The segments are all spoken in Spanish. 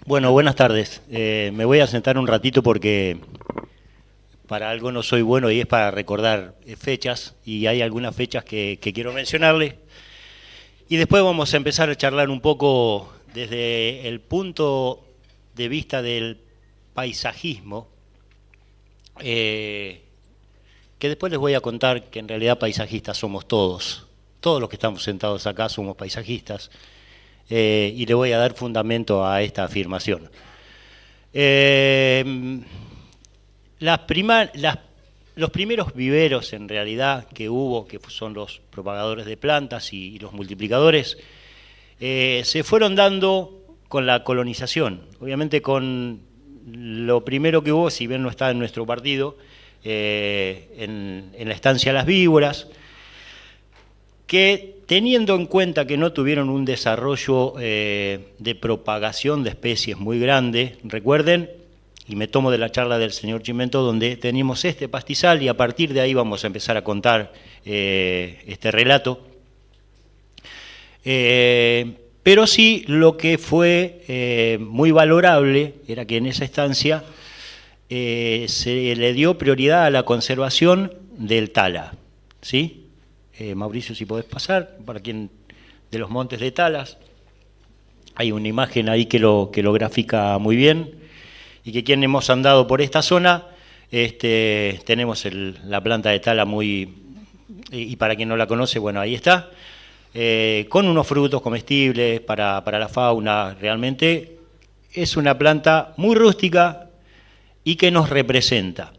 Bueno, buenas tardes. Me voy a sentar un ratito porque para algo no soy bueno y es para recordar fechas y hay algunas fechas que quiero mencionarles. Y después vamos a empezar a charlar un poco desde el punto de vista del paisajismo, que después les voy a contar que en realidad paisajistas somos todos. Todos los que estamos sentados acá somos paisajistas. Y le voy a dar fundamento a esta afirmación. Eh, los primeros viveros en realidad que hubo, que son los propagadores de plantas y los multiplicadores, se fueron dando con la colonización. Obviamente con lo primero que hubo, si bien no está en nuestro partido, en la estancia Las Víboras, que teniendo en cuenta que no tuvieron un desarrollo de propagación de especies muy grande, recuerden, y me tomo de la charla del señor Chimento, donde teníamos este pastizal y a partir de ahí vamos a empezar a contar este relato. Pero sí lo que fue muy valorable era que en esa estancia se le dio prioridad a la conservación del tala, ¿sí? Mauricio, si podés pasar, para quien de los montes de Talas, hay una imagen ahí que lo grafica muy bien, y que quien hemos andado por esta zona, tenemos la planta de tala muy, y para quien no la conoce, bueno, ahí está, con unos frutos comestibles para la fauna, realmente es una planta muy rústica y que nos representa.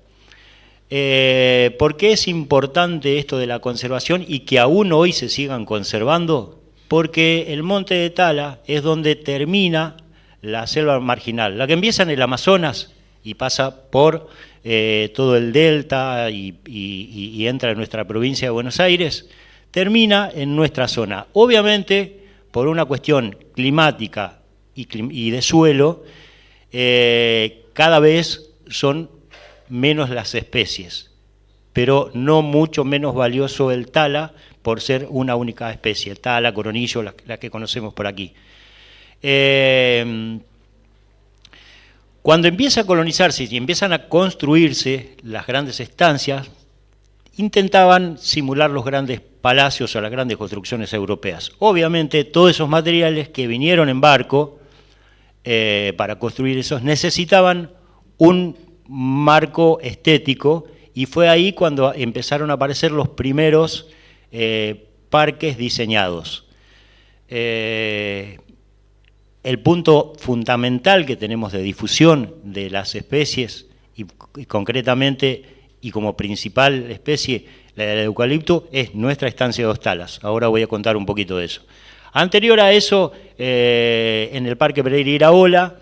¿Por qué es importante esto de la conservación y que aún hoy se sigan conservando? Porque el monte de Tala es donde termina la selva marginal, la que empieza en el Amazonas y pasa por todo el delta y entra en nuestra provincia de Buenos Aires, termina en nuestra zona. Obviamente, por una cuestión climática y de suelo, cada vez son menos las especies, pero no mucho menos valioso el tala por ser una única especie, el tala, coronillo, la que conocemos por aquí. Cuando empieza a colonizarse y empiezan a construirse las grandes estancias, intentaban simular los grandes palacios o las grandes construcciones europeas. Obviamente todos esos materiales que vinieron en barco para construir esos necesitaban un marco estético y fue ahí cuando empezaron a aparecer los primeros parques diseñados. El punto fundamental que tenemos de difusión de las especies y concretamente y como principal especie la del eucalipto es nuestra estancia de Dos Talas. Ahora voy a contar un poquito de eso. Anterior a eso, en el Parque Pereira Iraola,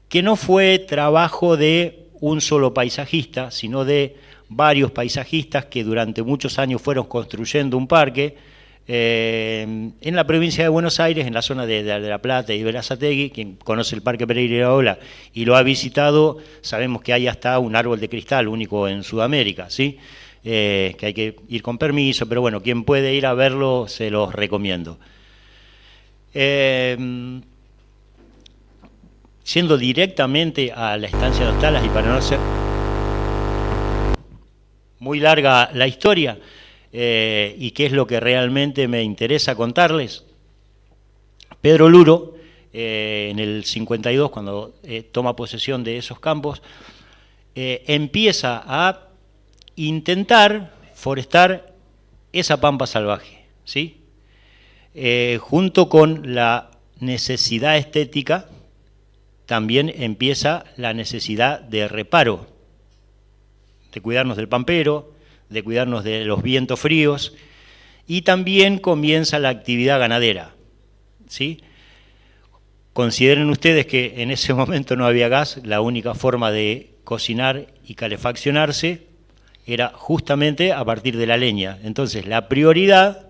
que no fue trabajo de un solo paisajista, sino de varios paisajistas que durante muchos años fueron construyendo un parque en la provincia de Buenos Aires, en la zona de La Plata y Berazategui. Quien conoce el Parque Pereira Iraola y lo ha visitado, sabemos que hay hasta un árbol de cristal único en Sudamérica, ¿sí? Que hay que ir con permiso, pero bueno, quien puede ir a verlo, se los recomiendo. Yendo directamente a la estancia de Dos Talas y para no ser muy larga la historia, y qué es lo que realmente me interesa contarles, Pedro Luro, en el 52, cuando toma posesión de esos campos, empieza a intentar forestar esa pampa salvaje, ¿sí? Junto con la necesidad estética, también empieza la necesidad de reparo, de cuidarnos del pampero, de cuidarnos de los vientos fríos, y también comienza la actividad ganadera, ¿sí? Consideren ustedes que en ese momento no había gas, la única forma de cocinar y calefaccionarse era justamente a partir de la leña. Entonces la prioridad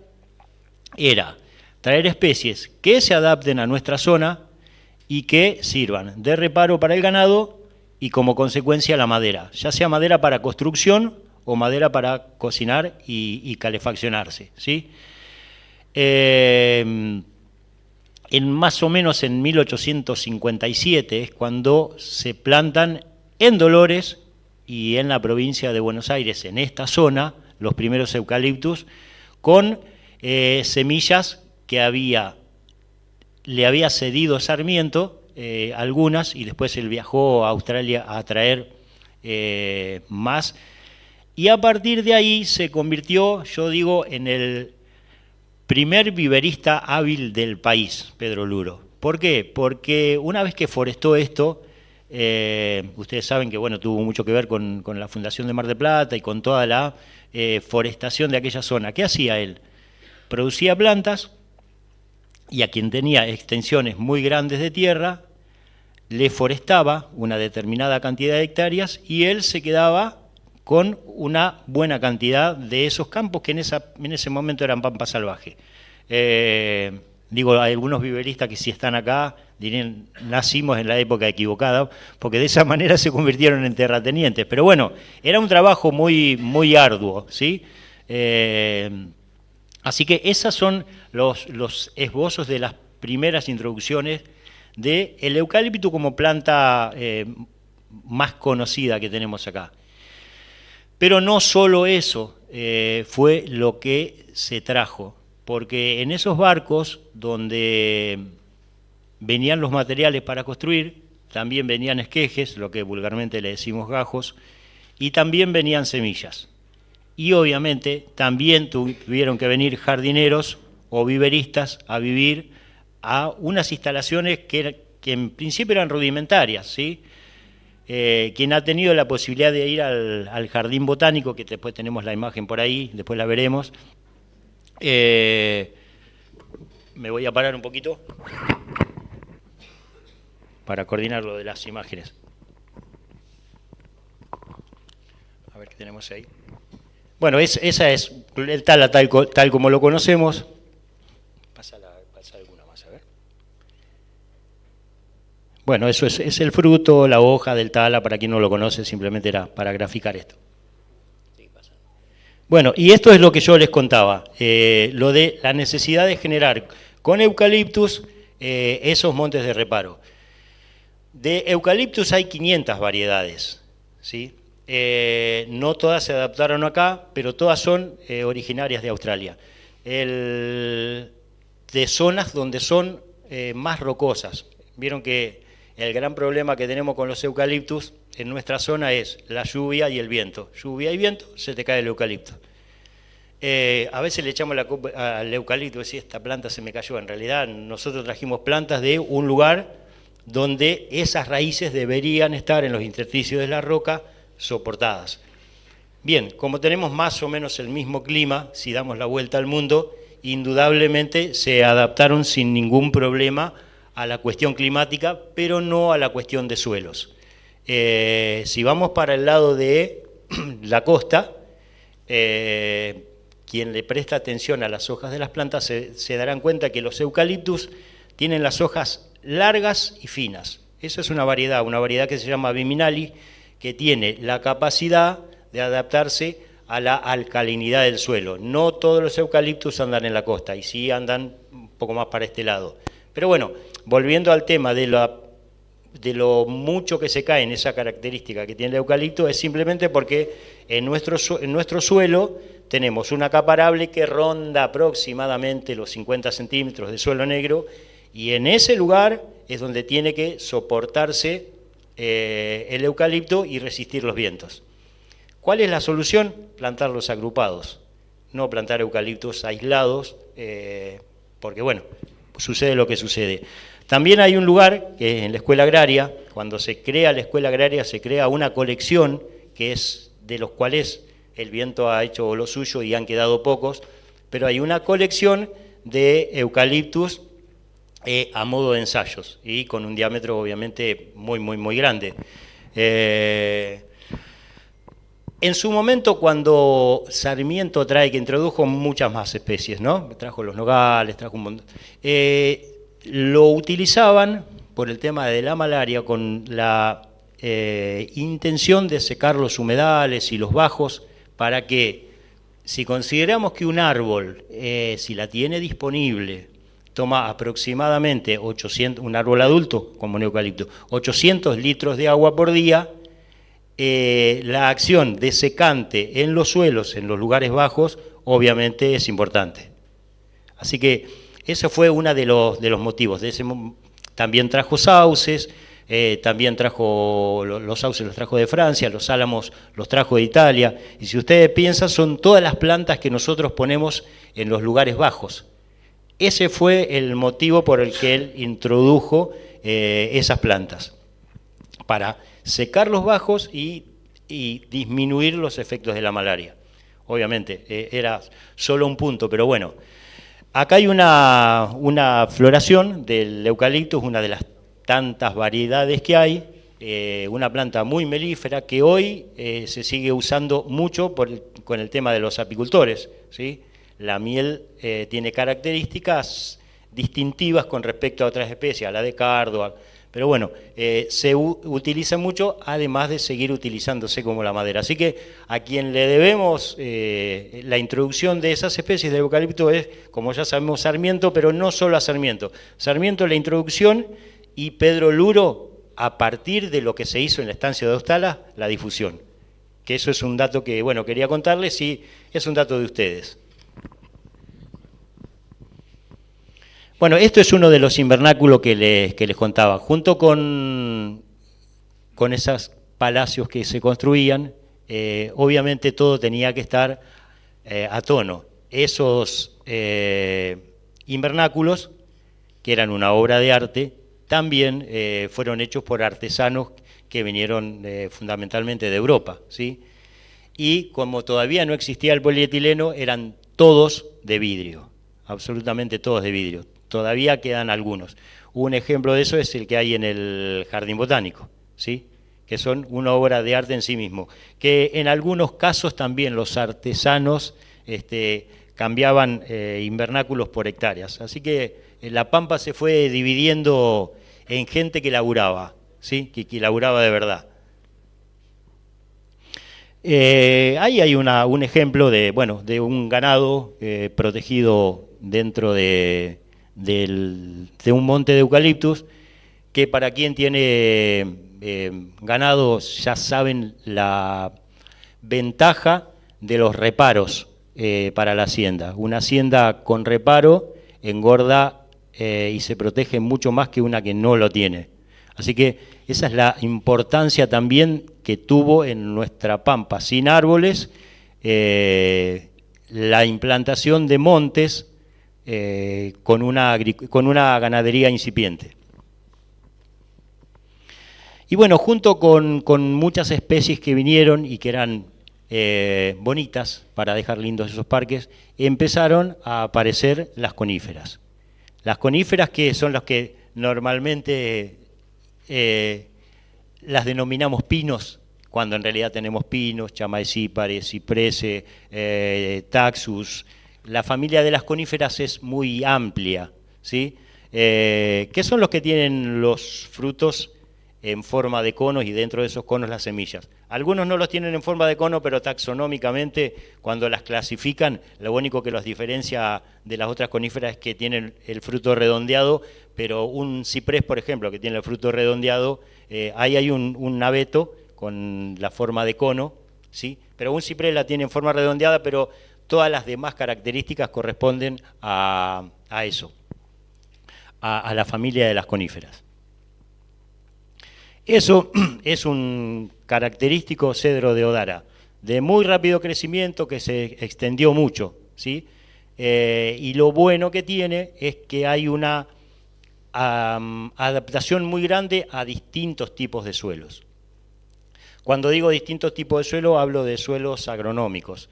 era traer especies que se adapten a nuestra zona y que sirvan de reparo para el ganado y como consecuencia la madera, ya sea madera para construcción o madera para cocinar y calefaccionarse, ¿sí? más o menos en 1857 es cuando se plantan en Dolores y en la provincia de Buenos Aires, en esta zona, los primeros eucaliptus, con semillas que le había cedido Sarmiento, algunas, y después él viajó a Australia a traer más, y a partir de ahí se convirtió, yo digo, en el primer viverista hábil del país, Pedro Luro. ¿Por qué? Porque una vez que forestó esto, ustedes saben que bueno, tuvo mucho que ver con la Fundación de Mar del Plata y con toda la forestación de aquella zona. ¿Qué hacía él? Producía plantas y a quien tenía extensiones muy grandes de tierra, le forestaba una determinada cantidad de hectáreas y él se quedaba con una buena cantidad de esos campos que en ese momento eran pampa salvaje. Digo, hay algunos viveristas que si están acá dirían, nacimos en la época equivocada, porque de esa manera se convirtieron en terratenientes. Pero bueno, era un trabajo muy, muy arduo, ¿sí? Así que esos son los esbozos de las primeras introducciones del eucalipto como planta más conocida que tenemos acá. Pero no solo eso fue lo que se trajo, porque en esos barcos donde venían los materiales para construir, también venían esquejes, lo que vulgarmente le decimos gajos, y también venían semillas. Y obviamente también tuvieron que venir jardineros o viveristas a vivir a unas instalaciones que en principio eran rudimentarias, ¿sí? Quien ha tenido la posibilidad de ir al jardín botánico, que después tenemos la imagen por ahí, después la veremos, me voy a parar un poquito para coordinar lo de las imágenes. A ver qué tenemos ahí. Bueno, esa es el tala tal como lo conocemos. Pasa alguna más, a ver. Bueno, eso es el fruto, la hoja del tala, para quien no lo conoce, simplemente era para graficar esto. Bueno, y esto es lo que yo les contaba, lo de la necesidad de generar con eucaliptus esos montes de reparo. De eucaliptus hay 500 variedades, ¿sí? No todas se adaptaron acá, pero todas son originarias de Australia. De zonas donde son más rocosas. Vieron que el gran problema que tenemos con los eucaliptus en nuestra zona es la lluvia y el viento. Lluvia y viento, se te cae el eucalipto. A veces le echamos la culpa al eucalipto, decir, esta planta se me cayó. En realidad nosotros trajimos plantas de un lugar donde esas raíces deberían estar en los intersticios de la roca soportadas. Bien, como tenemos más o menos el mismo clima, si damos la vuelta al mundo, indudablemente se adaptaron sin ningún problema a la cuestión climática, pero no a la cuestión de suelos. Si vamos para el lado de la costa, quien le presta atención a las hojas de las plantas se darán cuenta que los eucaliptus tienen las hojas largas y finas. Eso es una variedad que se llama Viminali, que tiene la capacidad de adaptarse a la alcalinidad del suelo. No todos los eucaliptus andan en la costa, y sí andan un poco más para este lado. Pero bueno, volviendo al tema de lo mucho que se cae en esa característica que tiene el eucalipto, es simplemente porque en nuestro suelo tenemos una capa arable que ronda aproximadamente los 50 centímetros de suelo negro, y en ese lugar es donde tiene que soportarse el eucalipto y resistir los vientos. ¿Cuál es la solución? Plantarlos agrupados, no plantar eucaliptos aislados, porque bueno, sucede lo que sucede. También hay un lugar, que es en la escuela agraria. Cuando se crea la escuela agraria se crea una colección, que es de los cuales el viento ha hecho lo suyo y han quedado pocos, pero hay una colección de eucaliptus a modo de ensayos y con un diámetro obviamente muy, muy, muy grande. En su momento, cuando Sarmiento que introdujo muchas más especies, ¿no? Trajo los nogales, trajo un montón. Lo utilizaban por el tema de la malaria con la intención de secar los humedales y los bajos para que, si consideramos que un árbol, si la tiene disponible, toma aproximadamente 800, un árbol adulto como un eucalipto, 800 litros de agua por día. La acción desecante en los suelos, en los lugares bajos, obviamente es importante. Así que eso fue uno de los motivos. También trajo sauces, también trajo los sauces, los trajo de Francia, los álamos los trajo de Italia. Y si ustedes piensan, son todas las plantas que nosotros ponemos en los lugares bajos. Ese fue el motivo por el que él introdujo esas plantas, para secar los bajos y disminuir los efectos de la malaria. Obviamente, era solo un punto, pero bueno. Acá hay una floración del eucalipto, una de las tantas variedades que hay, una planta muy melífera que hoy se sigue usando mucho con el tema de los apicultores, ¿sí? La miel tiene características distintivas con respecto a otras especies, a la de cardo, pero bueno, se utiliza mucho, además de seguir utilizándose como la madera. Así que a quien le debemos la introducción de esas especies de eucalipto es, como ya sabemos, Sarmiento, pero no solo a Sarmiento. Sarmiento la introducción y Pedro Luro, a partir de lo que se hizo en la estancia de Austala, la difusión. Que eso es un dato que, bueno, quería contarles y es un dato de ustedes. Bueno, esto es uno de los invernáculos que les contaba. Junto con esos palacios que se construían, obviamente todo tenía que estar a tono. Esos invernáculos, que eran una obra de arte, también fueron hechos por artesanos que vinieron fundamentalmente de Europa, ¿sí? Y como todavía no existía el polietileno, eran todos de vidrio, absolutamente todos de vidrio. Todavía quedan algunos. Un ejemplo de eso es el que hay en el Jardín Botánico, ¿sí? Que son una obra de arte en sí mismo, que en algunos casos también los artesanos cambiaban invernáculos por hectáreas. Así que la Pampa se fue dividiendo en gente que laburaba, ¿sí? Que laburaba de verdad. Ahí hay un ejemplo de un ganado protegido dentro de un monte de eucaliptus, que para quien tiene ganado ya saben la ventaja de los reparos para la hacienda. Una hacienda con reparo engorda y se protege mucho más que una que no lo tiene. Así que esa es la importancia también que tuvo en nuestra Pampa, sin árboles, la implantación de montes con una ganadería incipiente. Y bueno, junto con muchas especies que vinieron y que eran bonitas para dejar lindos esos parques, empezaron a aparecer las coníferas. Las coníferas, que son las que normalmente las denominamos pinos, cuando en realidad tenemos pinos, chamaecípares, ciprese, taxus. La familia de las coníferas es muy amplia, ¿sí? ¿Qué son los que tienen los frutos en forma de conos y dentro de esos conos las semillas? Algunos no los tienen en forma de cono, pero taxonómicamente, cuando las clasifican, lo único que los diferencia de las otras coníferas es que tienen el fruto redondeado, pero un ciprés, por ejemplo, que tiene el fruto redondeado, ahí hay un abeto con la forma de cono, ¿sí? Pero un ciprés la tiene en forma redondeada, pero todas las demás características corresponden a eso, a la familia de las coníferas. Eso es un característico cedro de Odara, de muy rápido crecimiento, que se extendió mucho, ¿sí? Y lo bueno que tiene es que hay una adaptación muy grande a distintos tipos de suelos. Cuando digo distintos tipos de suelo, hablo de suelos agronómicos.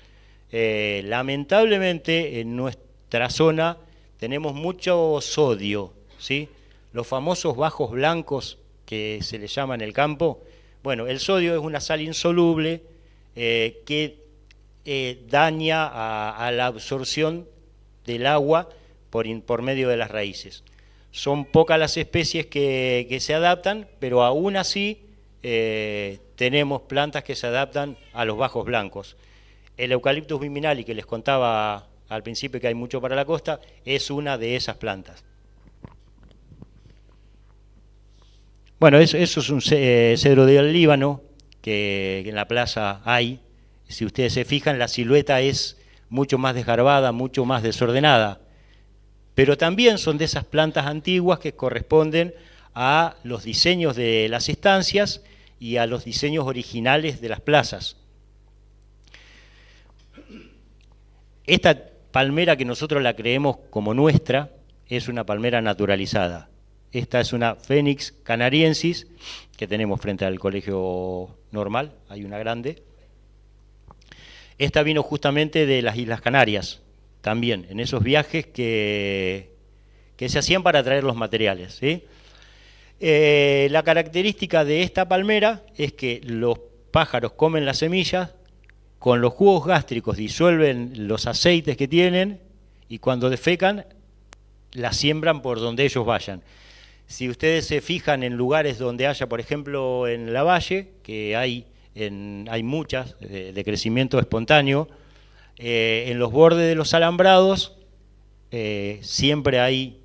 Lamentablemente en nuestra zona tenemos mucho sodio, ¿sí? Los famosos bajos blancos que se le llama en el campo. Bueno, el sodio es una sal insoluble que daña a la absorción del agua por medio de las raíces. Son pocas las especies que se adaptan, pero aún así tenemos plantas que se adaptan a los bajos blancos. El Eucalyptus viminali, que les contaba al principio que hay mucho para la costa, es una de esas plantas. Bueno, eso es un cedro del Líbano, que en la plaza hay. Si ustedes se fijan, la silueta es mucho más desgarbada, mucho más desordenada. Pero también son de esas plantas antiguas que corresponden a los diseños de las estancias y a los diseños originales de las plazas. Esta palmera que nosotros la creemos como nuestra es una palmera naturalizada. Esta es una Phoenix canariensis que tenemos frente al colegio normal, hay una grande. Esta vino justamente de las Islas Canarias, también, en esos viajes que se hacían para traer los materiales, ¿sí? La característica de esta palmera es que los pájaros comen las semillas, con los jugos gástricos disuelven los aceites que tienen y cuando defecan la siembran por donde ellos vayan. Si ustedes se fijan en lugares donde haya, por ejemplo, en la Valle, que hay muchas de crecimiento espontáneo, en los bordes de los alambrados siempre hay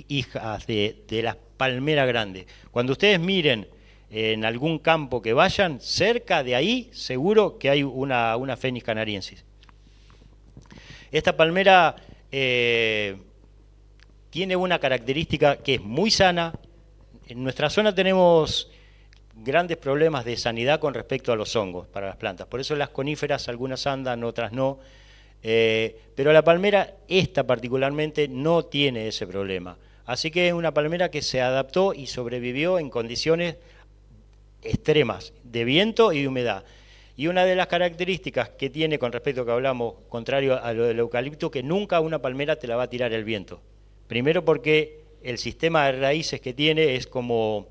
hijas de las palmeras grandes. Cuando ustedes miren en algún campo que vayan, cerca de ahí seguro que hay una Phoenix canariensis. Esta palmera tiene una característica que es muy sana. En nuestra zona tenemos grandes problemas de sanidad con respecto a los hongos para las plantas. Por eso las coníferas, algunas andan, otras no. Pero la palmera, esta particularmente, no tiene ese problema. Así que es una palmera que se adaptó y sobrevivió en condiciones extremas de viento y de humedad. Y una de las características que tiene con respecto a que hablamos, contrario a lo del eucalipto, que nunca una palmera te la va a tirar el viento. Primero porque el sistema de raíces que tiene es como,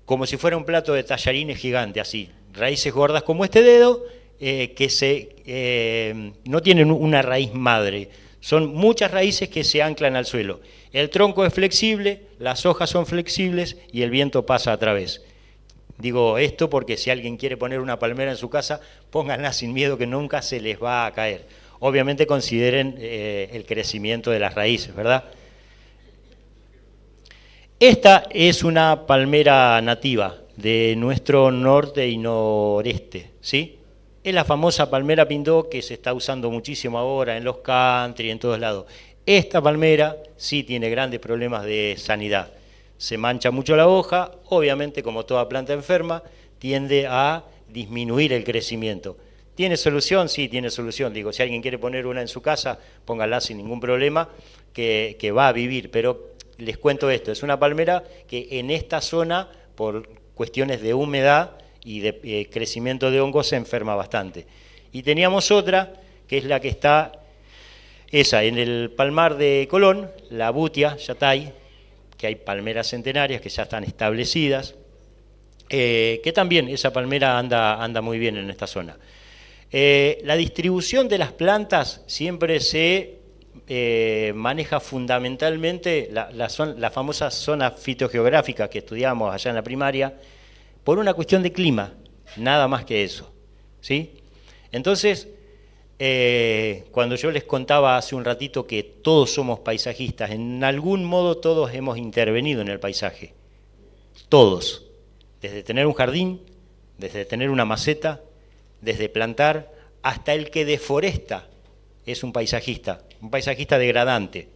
como si fuera un plato de tallarines gigante, así. Raíces gordas como este dedo, que no tienen una raíz madre. Son muchas raíces que se anclan al suelo. El tronco es flexible, las hojas son flexibles y el viento pasa a través. Digo esto porque si alguien quiere poner una palmera en su casa, pónganla sin miedo que nunca se les va a caer. Obviamente consideren el crecimiento de las raíces, ¿verdad? Esta es una palmera nativa de nuestro norte y noreste, ¿sí? Es la famosa palmera pindó que se está usando muchísimo ahora en los country, en todos lados. Esta palmera sí tiene grandes problemas de sanidad. Se mancha mucho la hoja, obviamente como toda planta enferma, tiende a disminuir el crecimiento. ¿Tiene solución? Sí, tiene solución. Digo, si alguien quiere poner una en su casa, póngala sin ningún problema, que va a vivir. Pero les cuento esto, es una palmera que en esta zona, por cuestiones de humedad y de crecimiento de hongos, se enferma bastante. Y teníamos otra, que es la que está, esa, en el Palmar de Colón, la Butia Yatay, que hay palmeras centenarias que ya están establecidas, que también esa palmera anda muy bien en esta zona. La distribución de las plantas siempre se maneja fundamentalmente la famosa zona fitogeográfica que estudiamos allá en la primaria, por una cuestión de clima, nada más que eso, ¿sí? Entonces, cuando yo les contaba hace un ratito que todos somos paisajistas, en algún modo todos hemos intervenido en el paisaje, todos, desde tener un jardín, desde tener una maceta, desde plantar, hasta el que deforesta es un paisajista degradante.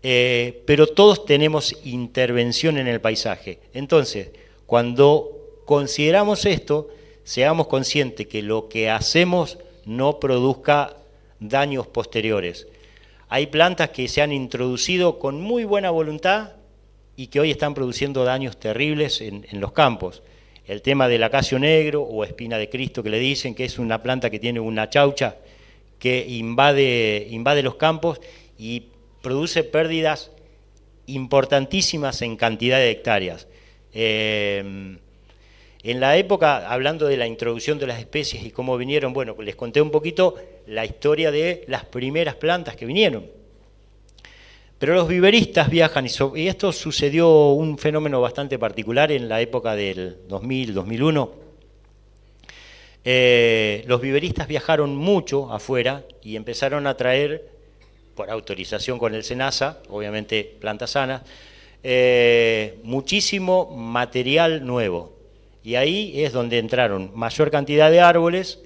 Pero todos tenemos intervención en el paisaje. Entonces, cuando consideramos esto, seamos conscientes que lo que hacemos no produzca daños posteriores. Hay plantas que se han introducido con muy buena voluntad y que hoy están produciendo daños terribles en los campos. El tema del acacio negro o espina de Cristo, que le dicen que es una planta que tiene una chaucha que invade los campos y produce pérdidas importantísimas en cantidad de hectáreas. En la época, hablando de la introducción de las especies y cómo vinieron, bueno, les conté un poquito la historia de las primeras plantas que vinieron. Pero los viveristas viajan, y esto sucedió un fenómeno bastante particular en la época del 2000, 2001. Los viveristas viajaron mucho afuera y empezaron a traer, por autorización con el SENASA, obviamente plantas sanas, muchísimo material nuevo. Y ahí es donde entraron mayor cantidad de árboles,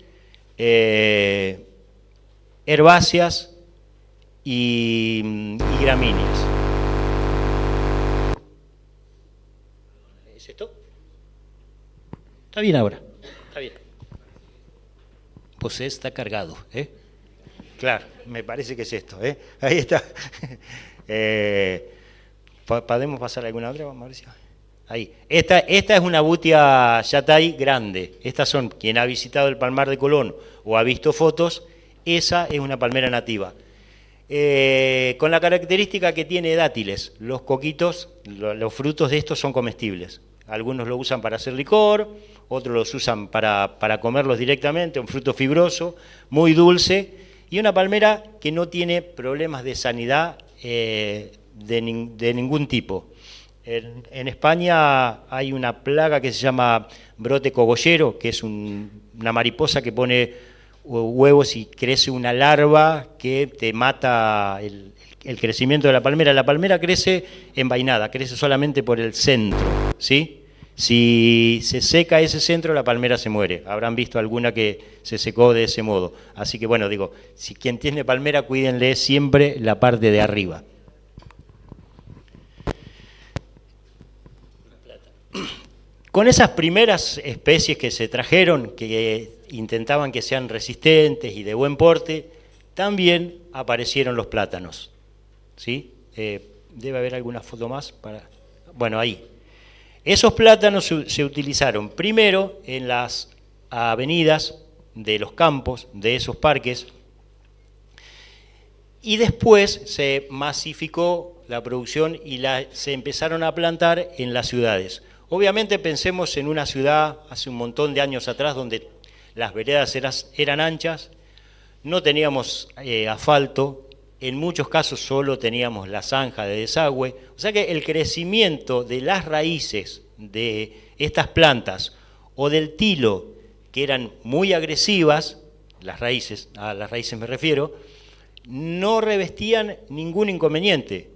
herbáceas y gramíneas. ¿Es esto? Está bien ahora, está bien. Pues está cargado, ¿eh? Claro, me parece que es esto, ¿eh? Ahí está. ¿Podemos pasar alguna otra, Mauricio? Ahí. Esta es una butia yatay grande. Estas son, quien ha visitado el Palmar de Colón o ha visto fotos, esa es una palmera nativa. Con la característica que tiene dátiles. Los coquitos, los frutos de estos son comestibles. Algunos lo usan para hacer licor, otros los usan para comerlos directamente, un fruto fibroso, muy dulce, y una palmera que no tiene problemas de sanidad de ningún tipo. En España hay una plaga que se llama brote cogollero, que es una mariposa que pone huevos y crece una larva que te mata el crecimiento de la palmera. La palmera crece envainada, crece solamente por el centro, ¿sí? Si se seca ese centro, la palmera se muere. Habrán visto alguna que se secó de ese modo. Así que bueno, digo, si quien tiene palmera, cuídenle siempre la parte de arriba. Con esas primeras especies que se trajeron, que intentaban que sean resistentes y de buen porte, también aparecieron los plátanos, ¿sí? Debe haber alguna foto más para... Bueno, ahí. Esos plátanos se utilizaron primero en las avenidas de los campos, de esos parques, y después se masificó la producción y se empezaron a plantar en las ciudades. Obviamente pensemos en una ciudad hace un montón de años atrás donde las veredas eran anchas, no teníamos asfalto, en muchos casos solo teníamos la zanja de desagüe, o sea que el crecimiento de las raíces de estas plantas o del tilo, que eran muy agresivas, a las raíces me refiero, no revestían ningún inconveniente.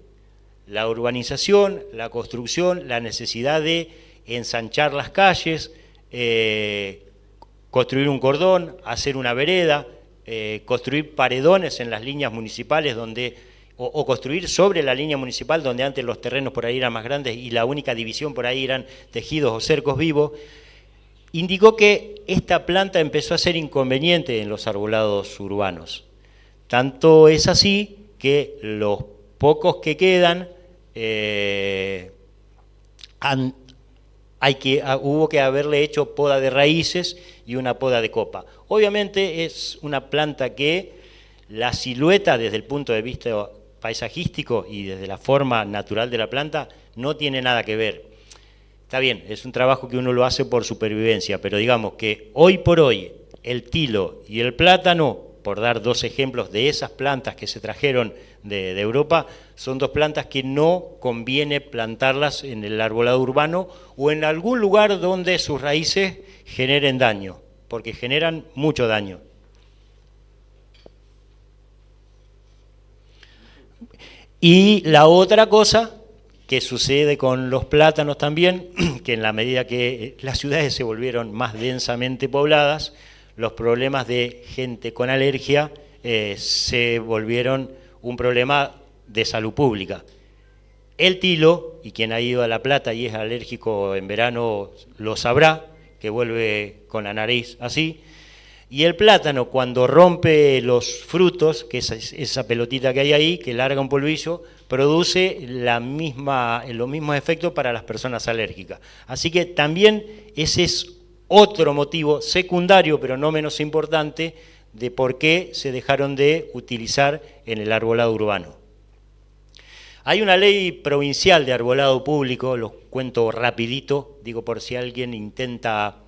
La urbanización, la construcción, la necesidad de ensanchar las calles, construir un cordón, hacer una vereda, construir paredones en las líneas municipales o construir sobre la línea municipal donde antes los terrenos por ahí eran más grandes y la única división por ahí eran tejidos o cercos vivos, indicó que esta planta empezó a ser inconveniente en los arbolados urbanos. Tanto es así que los pocos que quedan hubo que haberle hecho poda de raíces y una poda de copa. Obviamente es una planta que la silueta desde el punto de vista paisajístico y desde la forma natural de la planta no tiene nada que ver. Está bien, es un trabajo que uno lo hace por supervivencia, pero digamos que hoy por hoy el tilo y el plátano, por dar dos ejemplos de esas plantas que se trajeron de Europa, son dos plantas que no conviene plantarlas en el arbolado urbano o en algún lugar donde sus raíces generen daño, porque generan mucho daño. Y la otra cosa que sucede con los plátanos también, que en la medida que las ciudades se volvieron más densamente pobladas, los problemas de gente con alergia se volvieron un problema de salud pública. El tilo, y quien ha ido a La Plata y es alérgico en verano lo sabrá, que vuelve con la nariz así, y el plátano cuando rompe los frutos, que es esa pelotita que hay ahí, que larga un polvillo, produce los mismos efectos para las personas alérgicas. Así que también ese es otro motivo secundario, pero no menos importante, de por qué se dejaron de utilizar en el arbolado urbano. Hay una ley provincial de arbolado público, los cuento rapidito, digo por si alguien intenta,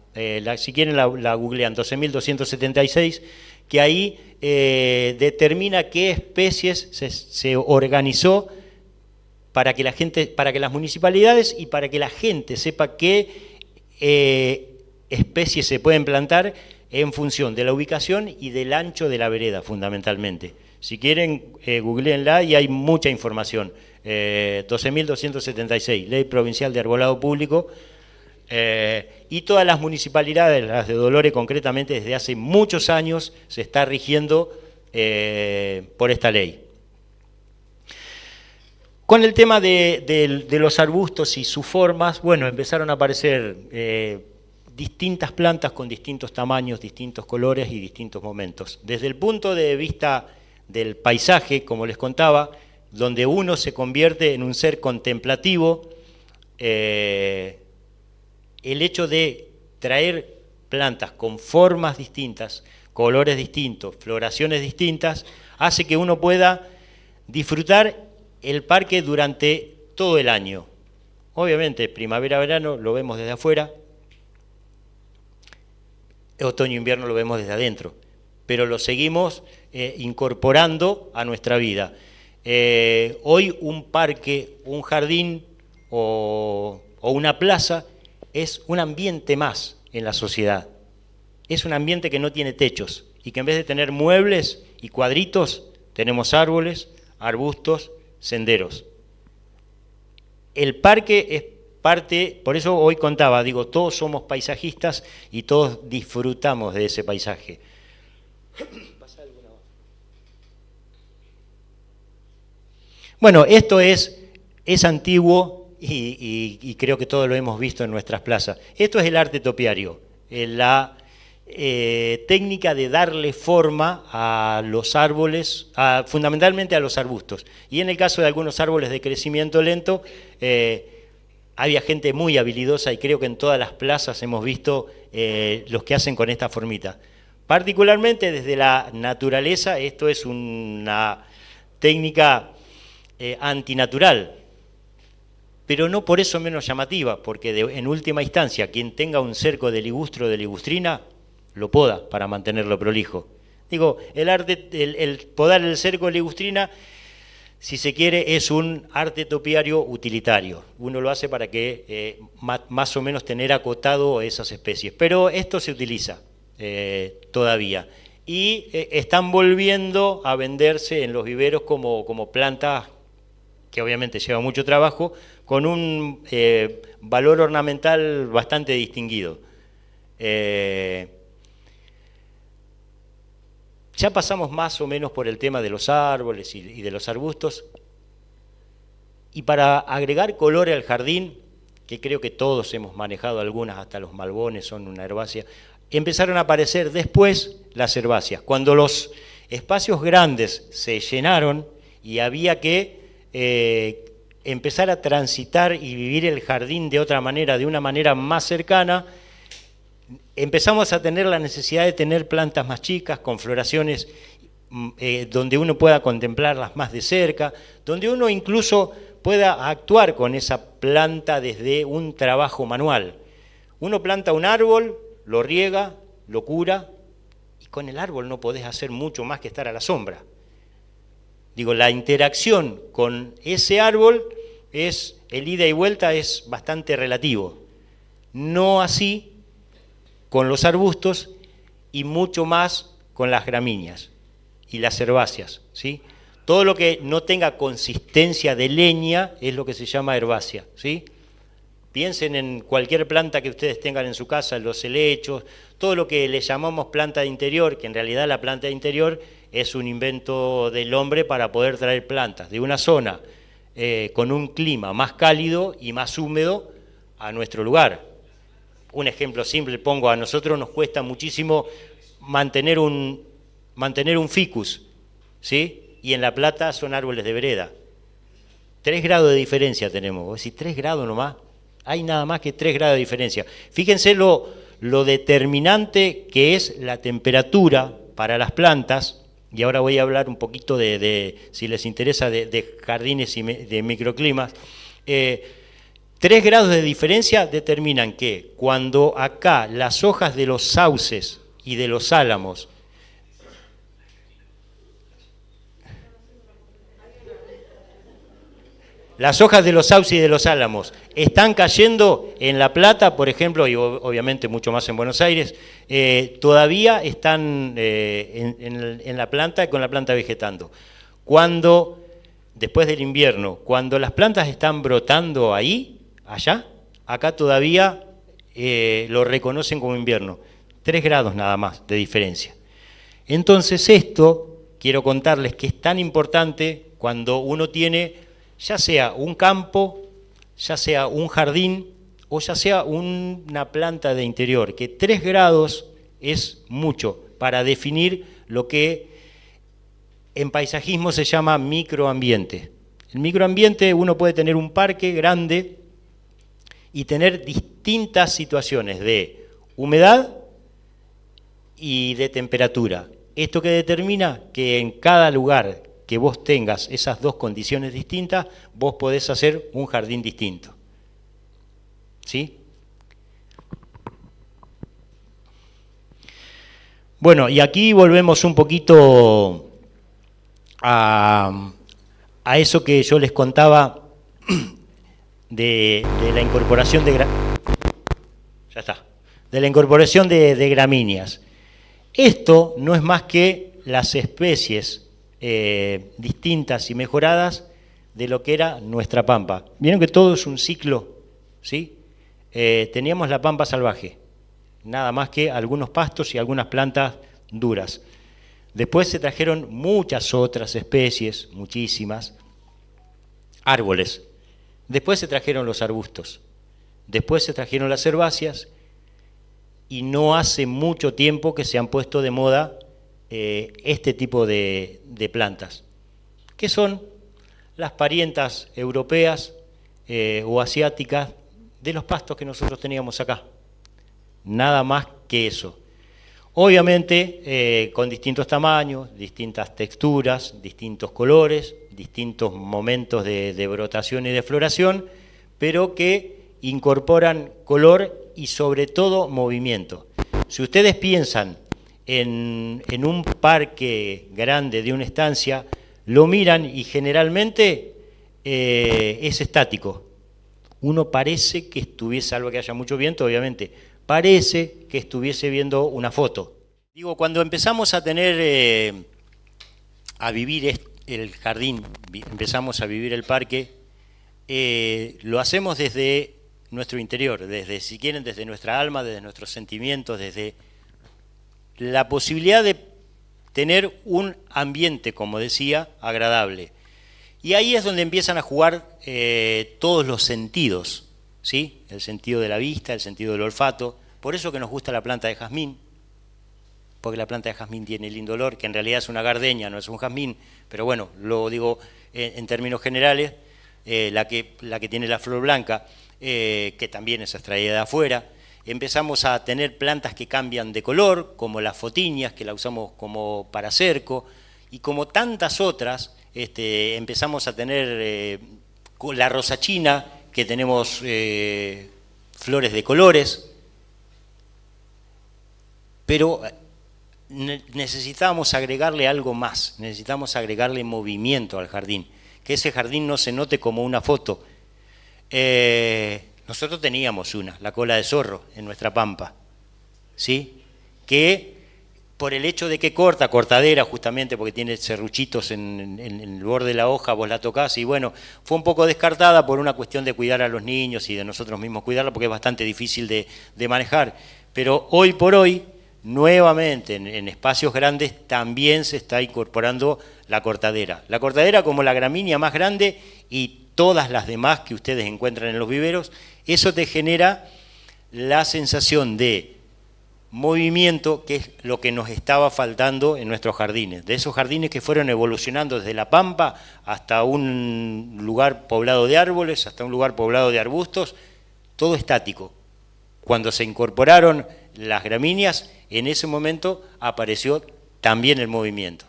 si quieren la googlean, 12.276, que ahí determina qué especies se organizó para que las municipalidades y para que la gente sepa qué especies se pueden plantar en función de la ubicación y del ancho de la vereda, fundamentalmente. Si quieren, googleenla y hay mucha información. 12.276, Ley Provincial de Arbolado Público, y todas las municipalidades, las de Dolores concretamente, desde hace muchos años se está rigiendo por esta ley. Con el tema de los arbustos y sus formas, bueno, empezaron a aparecer distintas plantas con distintos tamaños, distintos colores y distintos momentos. Desde el punto de vista del paisaje, como les contaba, donde uno se convierte en un ser contemplativo, el hecho de traer plantas con formas distintas, colores distintos, floraciones distintas, hace que uno pueda disfrutar el parque durante todo el año. Obviamente, primavera-verano lo vemos desde afuera, otoño-invierno lo vemos desde adentro, pero lo seguimos incorporando a nuestra vida. Hoy un parque, un jardín o una plaza es un ambiente más en la sociedad. Es un ambiente que no tiene techos y que en vez de tener muebles y cuadritos, tenemos árboles, arbustos, senderos. El parque es parte, por eso hoy contaba, digo, todos somos paisajistas y todos disfrutamos de ese paisaje. Bueno, esto es antiguo y creo que todos lo hemos visto en nuestras plazas. Esto es el arte topiario, la técnica de darle forma a los árboles, fundamentalmente a los arbustos. Y en el caso de algunos árboles de crecimiento lento, había gente muy habilidosa y creo que en todas las plazas hemos visto los que hacen con esta formita. Particularmente desde la naturaleza, esto es una técnica antinatural, pero no por eso menos llamativa, porque en última instancia, quien tenga un cerco de ligustro o de ligustrina, lo poda para mantenerlo prolijo. Digo, el podar el cerco de ligustrina, si se quiere, es un arte topiario utilitario. Uno lo hace para que más o menos tener acotado esas especies. Pero esto se utiliza todavía. Y están volviendo a venderse en los viveros como plantas que obviamente lleva mucho trabajo, con un valor ornamental bastante distinguido. Ya pasamos más o menos por el tema de los árboles y de los arbustos, y para agregar color al jardín, que creo que todos hemos manejado algunas, hasta los malbones son una herbácea, empezaron a aparecer después las herbáceas. Cuando los espacios grandes se llenaron y había que empezar a transitar y vivir el jardín de otra manera, de una manera más cercana, empezamos a tener la necesidad de tener plantas más chicas, con floraciones donde uno pueda contemplarlas más de cerca, donde uno incluso pueda actuar con esa planta desde un trabajo manual. Uno planta un árbol, lo riega, lo cura, y con el árbol no podés hacer mucho más que estar a la sombra. Digo, la interacción con ese árbol, el ida y vuelta es bastante relativo. No así con los arbustos y mucho más con las gramíneas y las herbáceas, ¿sí? Todo lo que no tenga consistencia de leña es lo que se llama herbácea, ¿sí? Piensen en cualquier planta que ustedes tengan en su casa, los helechos, todo lo que le llamamos planta de interior, que en realidad la planta de interior es un invento del hombre para poder traer plantas de una zona con un clima más cálido y más húmedo a nuestro lugar. Un ejemplo simple pongo, a nosotros nos cuesta muchísimo mantener un ficus, ¿sí? Y en La Plata son árboles de vereda. 3 grados de diferencia tenemos. Vos decís, 3 grados nomás. Hay nada más que 3 grados de diferencia. Fíjense lo determinante que es la temperatura para las plantas, y ahora voy a hablar un poquito si les interesa, de jardines y de microclimas. 3 grados de diferencia determinan que cuando acá las hojas de los sauces y de los álamos y de los álamos están cayendo en La Plata, por ejemplo, y obviamente mucho más en Buenos Aires, todavía están en la planta, con la planta vegetando. Cuando después del invierno, cuando las plantas están brotando ahí, allá, acá todavía lo reconocen como invierno. 3 grados nada más de diferencia. Entonces esto, quiero contarles que es tan importante cuando uno tiene, ya sea un campo, ya sea un jardín, o ya sea una planta de interior, que 3 grados es mucho para definir lo que en paisajismo se llama microambiente. El microambiente, uno puede tener un parque grande y tener distintas situaciones de humedad y de temperatura. Esto que determina que en cada lugar que vos tengas esas 2 condiciones distintas, vos podés hacer un jardín distinto. ¿Sí? Bueno, y aquí volvemos un poquito a eso que yo les contaba de la incorporación de la incorporación de gramíneas. Esto no es más que las especies distintas y mejoradas de lo que era nuestra pampa. Vieron que todo es un ciclo, ¿sí? Teníamos la pampa salvaje, nada más que algunos pastos y algunas plantas duras. Después se trajeron muchas otras especies, muchísimas, árboles. Después se trajeron los arbustos. Después se trajeron las herbáceas. Y no hace mucho tiempo que se han puesto de moda este tipo de plantas, que son las parientas europeas o asiáticas de los pastos que nosotros teníamos acá. Nada más que eso. Obviamente con distintos tamaños, distintas texturas, distintos colores, distintos momentos de brotación y de floración, pero que incorporan color y sobre todo movimiento. Si ustedes piensan en un parque grande de una estancia, lo miran y generalmente es estático. Uno parece que estuviese, salvo que haya mucho viento, obviamente, parece que estuviese viendo una foto. Digo, cuando empezamos a tener, a vivir el jardín, empezamos a vivir el parque, lo hacemos desde nuestro interior, desde, si quieren, desde nuestra alma, desde nuestros sentimientos, desde la posibilidad de tener un ambiente, como decía, agradable. Y ahí es donde empiezan a jugar todos los sentidos, ¿sí? El sentido de la vista, el sentido del olfato. Por eso que nos gusta la planta de jazmín, porque la planta de jazmín tiene lindo olor, que en realidad es una gardenia, no es un jazmín, pero bueno, lo digo en términos generales, la que tiene la flor blanca, que también es extraída de afuera. Empezamos a tener plantas que cambian de color, como las fotinias, que la usamos como para cerco, y como tantas otras, empezamos a tener la rosa china, que tenemos flores de colores, pero necesitamos agregarle algo más, necesitamos agregarle movimiento al jardín, que ese jardín no se note como una foto. Nosotros teníamos la cola de zorro en nuestra pampa, ¿sí? Que por el hecho de que cortadera justamente porque tiene serruchitos en el borde de la hoja, vos la tocás y bueno, fue un poco descartada por una cuestión de cuidar a los niños y de nosotros mismos cuidarla porque es bastante difícil de manejar. Pero hoy por hoy, nuevamente en espacios grandes también se está incorporando la cortadera. La cortadera como la gramínea más grande y todas las demás que ustedes encuentran en los viveros, eso te genera la sensación de movimiento, que es lo que nos estaba faltando en nuestros jardines. De esos jardines que fueron evolucionando desde la pampa hasta un lugar poblado de árboles, hasta un lugar poblado de arbustos, todo estático. Cuando se incorporaron las gramíneas, en ese momento apareció también el movimiento.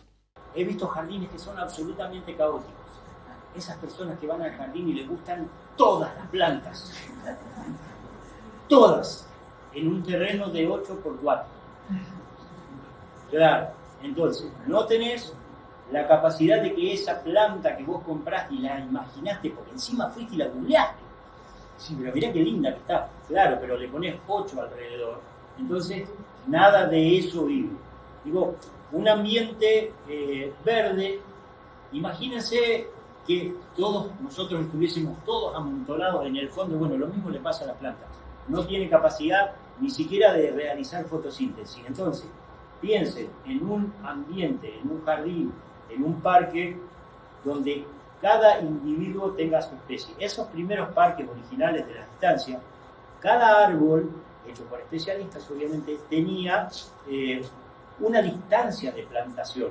He visto jardines que son absolutamente caóticos. Esas personas que van al jardín y les gustan todas las plantas, todas, en un terreno de 8x4. Claro, entonces, no tenés la capacidad de que esa planta que vos compraste y la imaginaste, porque encima fuiste y la googleaste. Sí, pero mirá qué linda que está. Claro, pero le ponés 8 alrededor. Entonces, nada de eso vive. Digo, un ambiente verde, imagínense que todos nosotros estuviésemos todos amontonados en el fondo. Bueno, lo mismo le pasa a las plantas. No tiene capacidad ni siquiera de realizar fotosíntesis. Entonces, piensen en un ambiente, en un jardín, en un parque, donde cada individuo tenga su especie. Esos primeros parques originales de la estancia, cada árbol, hecho por especialistas obviamente, tenía una distancia de plantación.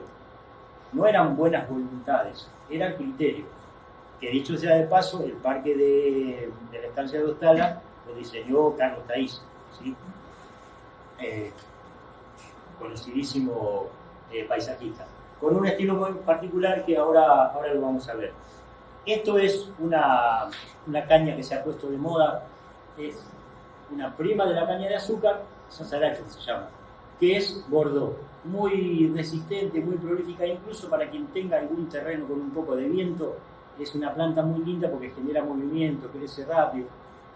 No eran buenas voluntades, era criterio. Que dicho sea de paso, el parque de la estancia de Ostala lo diseñó Carlos Taís, ¿sí? Conocidísimo paisajista, con un estilo muy particular que ahora lo vamos a ver. Esto es una caña que se ha puesto de moda, es una prima de la caña de azúcar, Sazerac se llama, que es Bordeaux, muy resistente, muy prolífica, incluso para quien tenga algún terreno con un poco de viento. Es una planta muy linda porque genera movimiento, crece rápido,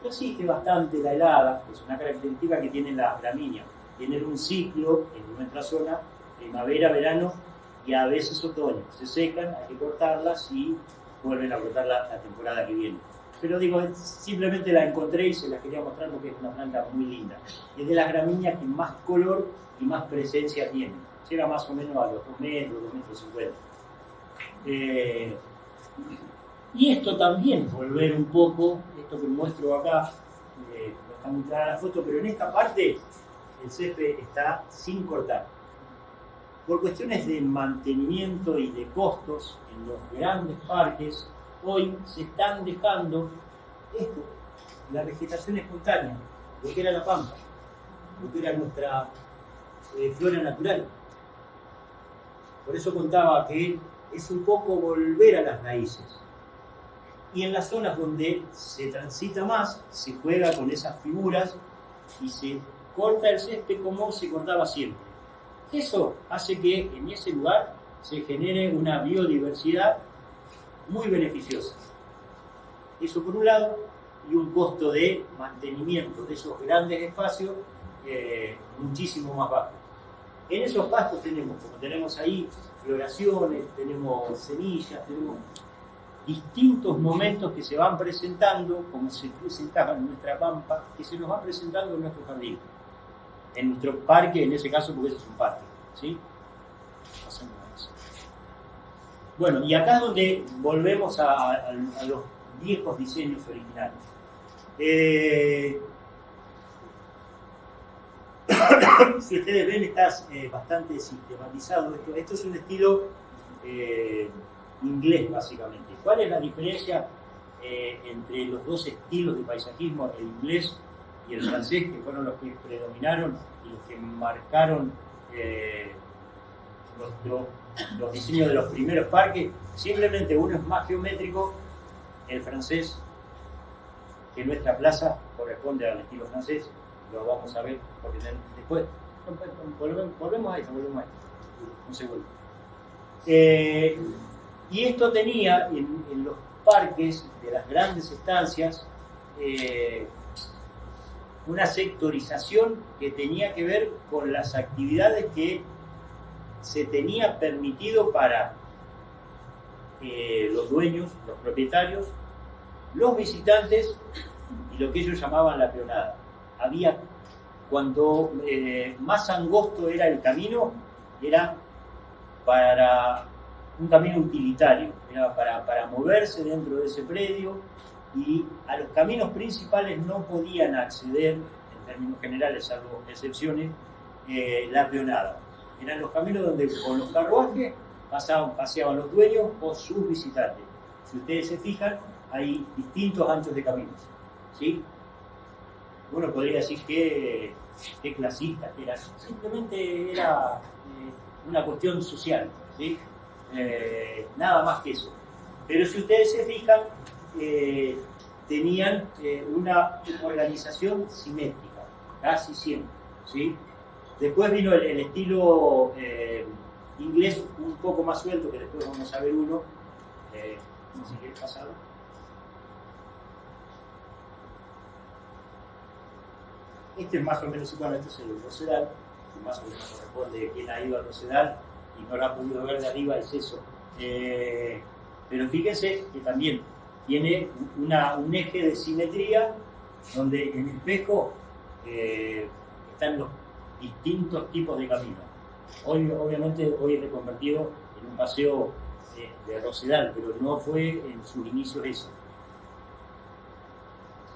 resiste bastante la helada, es una característica que tienen las gramíneas. Tienen un ciclo en nuestra zona, primavera, verano y a veces otoño. Se secan, hay que cortarlas y vuelven a brotar la temporada que viene. Pero digo, simplemente la encontré y se la quería mostrar porque es una planta muy linda. Es de las gramíneas que más color y más presencia tiene. Llega más o menos a los 2 metros, 2 metros 50. Y esto también, volver un poco, esto que muestro acá, no está muy clara la foto, pero en esta parte el césped está sin cortar. Por cuestiones de mantenimiento y de costos en los grandes parques, hoy se están dejando esto, la vegetación espontánea, lo que era la pampa, lo que era nuestra flora natural. Por eso contaba que es un poco volver a las raíces. Y en las zonas donde se transita más, se juega con esas figuras y se corta el césped como se cortaba siempre. Eso hace que en ese lugar se genere una biodiversidad muy beneficiosa. Eso por un lado, y un costo de mantenimiento de esos grandes espacios muchísimo más bajo. En esos pastos tenemos, como tenemos ahí, floraciones, tenemos semillas, tenemos distintos momentos que se van presentando, como se presentaba en nuestra pampa, que se nos van presentando en nuestro jardín, en nuestro parque, en ese caso, porque eso es un parque, ¿sí? Pasamos a eso. Bueno, y acá es donde volvemos a los viejos diseños originales. Si ustedes ven, está bastante sistematizado esto. Esto es un estilo inglés, básicamente. ¿Cuál es la diferencia entre los dos estilos de paisajismo, el inglés y el francés, que fueron los que predominaron y los que marcaron los diseños de los primeros parques? Simplemente uno es más geométrico, el francés, que nuestra plaza corresponde al estilo francés, lo vamos a ver, porque después volvemos a esto, un segundo. Y esto tenía en los parques de las grandes estancias una sectorización que tenía que ver con las actividades que se tenía permitido para los dueños, los propietarios, los visitantes y lo que ellos llamaban la peonada. Había, cuando más angosto era el camino, era para un camino utilitario, era para moverse dentro de ese predio, y a los caminos principales no podían acceder, en términos generales, salvo excepciones, la peonada. Eran los caminos donde con los carruajes paseaban los dueños o sus visitantes. Si ustedes se fijan, hay distintos anchos de caminos, ¿sí? Uno podría decir que clasista, que era, simplemente era una cuestión social, ¿sí? Nada más que eso. Pero si ustedes se fijan, tenían una organización simétrica, casi siempre, ¿sí? Después vino el estilo inglés un poco más suelto, que después vamos a ver uno. No sé qué ha pasado. Este es más o menos igual, este es el Rosedal, que más o menos corresponde a quien ha ido al Rosedal y no lo ha podido ver de arriba, es eso. Pero fíjense que también tiene un eje de simetría donde en el espejo están los distintos tipos de caminos. Hoy, obviamente, hoy es reconvertido en un paseo de Rosedal, pero no fue en sus inicios eso.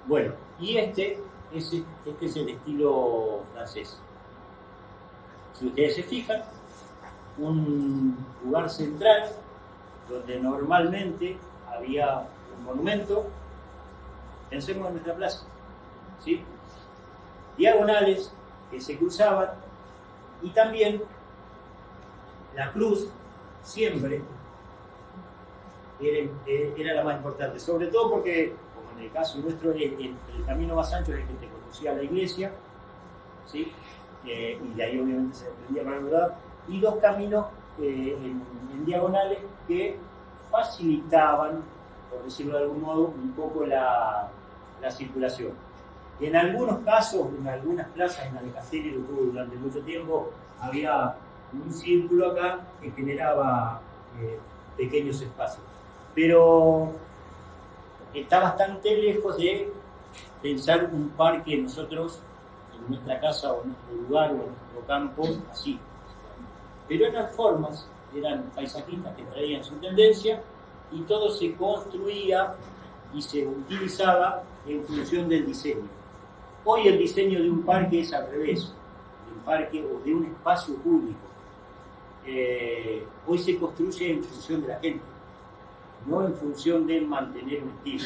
Bueno, y este es el estilo francés. Si ustedes se fijan, un lugar central donde normalmente había un monumento, pensemos en nuestra plaza, ¿sí? Diagonales que se cruzaban y también la cruz siempre era la más importante, sobre todo porque, como en el caso nuestro, el camino más ancho es el que te conducía a la iglesia, ¿sí? Y de ahí obviamente se emprendía para el lado, y dos caminos en diagonales que facilitaban, por decirlo de algún modo, un poco la circulación. En algunos casos, en algunas plazas, en la de Castelli, durante mucho tiempo, había un círculo acá que generaba pequeños espacios. Pero está bastante lejos de pensar un parque nosotros en nuestra casa o en nuestro lugar o en nuestro campo así. Pero eran formas, eran paisajistas que traían su tendencia y todo se construía y se utilizaba en función del diseño. Hoy el diseño de un parque es al revés, de un parque o de un espacio público. Hoy se construye en función de la gente, no en función de mantener un estilo.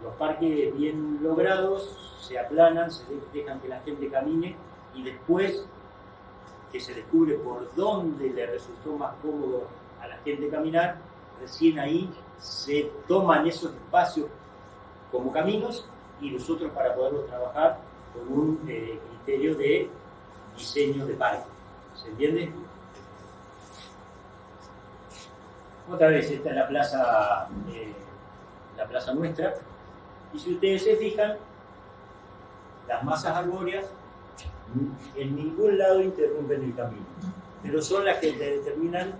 Los parques bien logrados se aplanan, se dejan que la gente camine y después que se descubre por dónde le resultó más cómodo a la gente caminar, recién ahí se toman esos espacios como caminos y nosotros para poderlos trabajar con un criterio de diseño de parque. ¿Se entiende? Otra vez, esta es la plaza nuestra, y si ustedes se fijan, las masas arbóreas en ningún lado interrumpen el camino, pero son las que determinan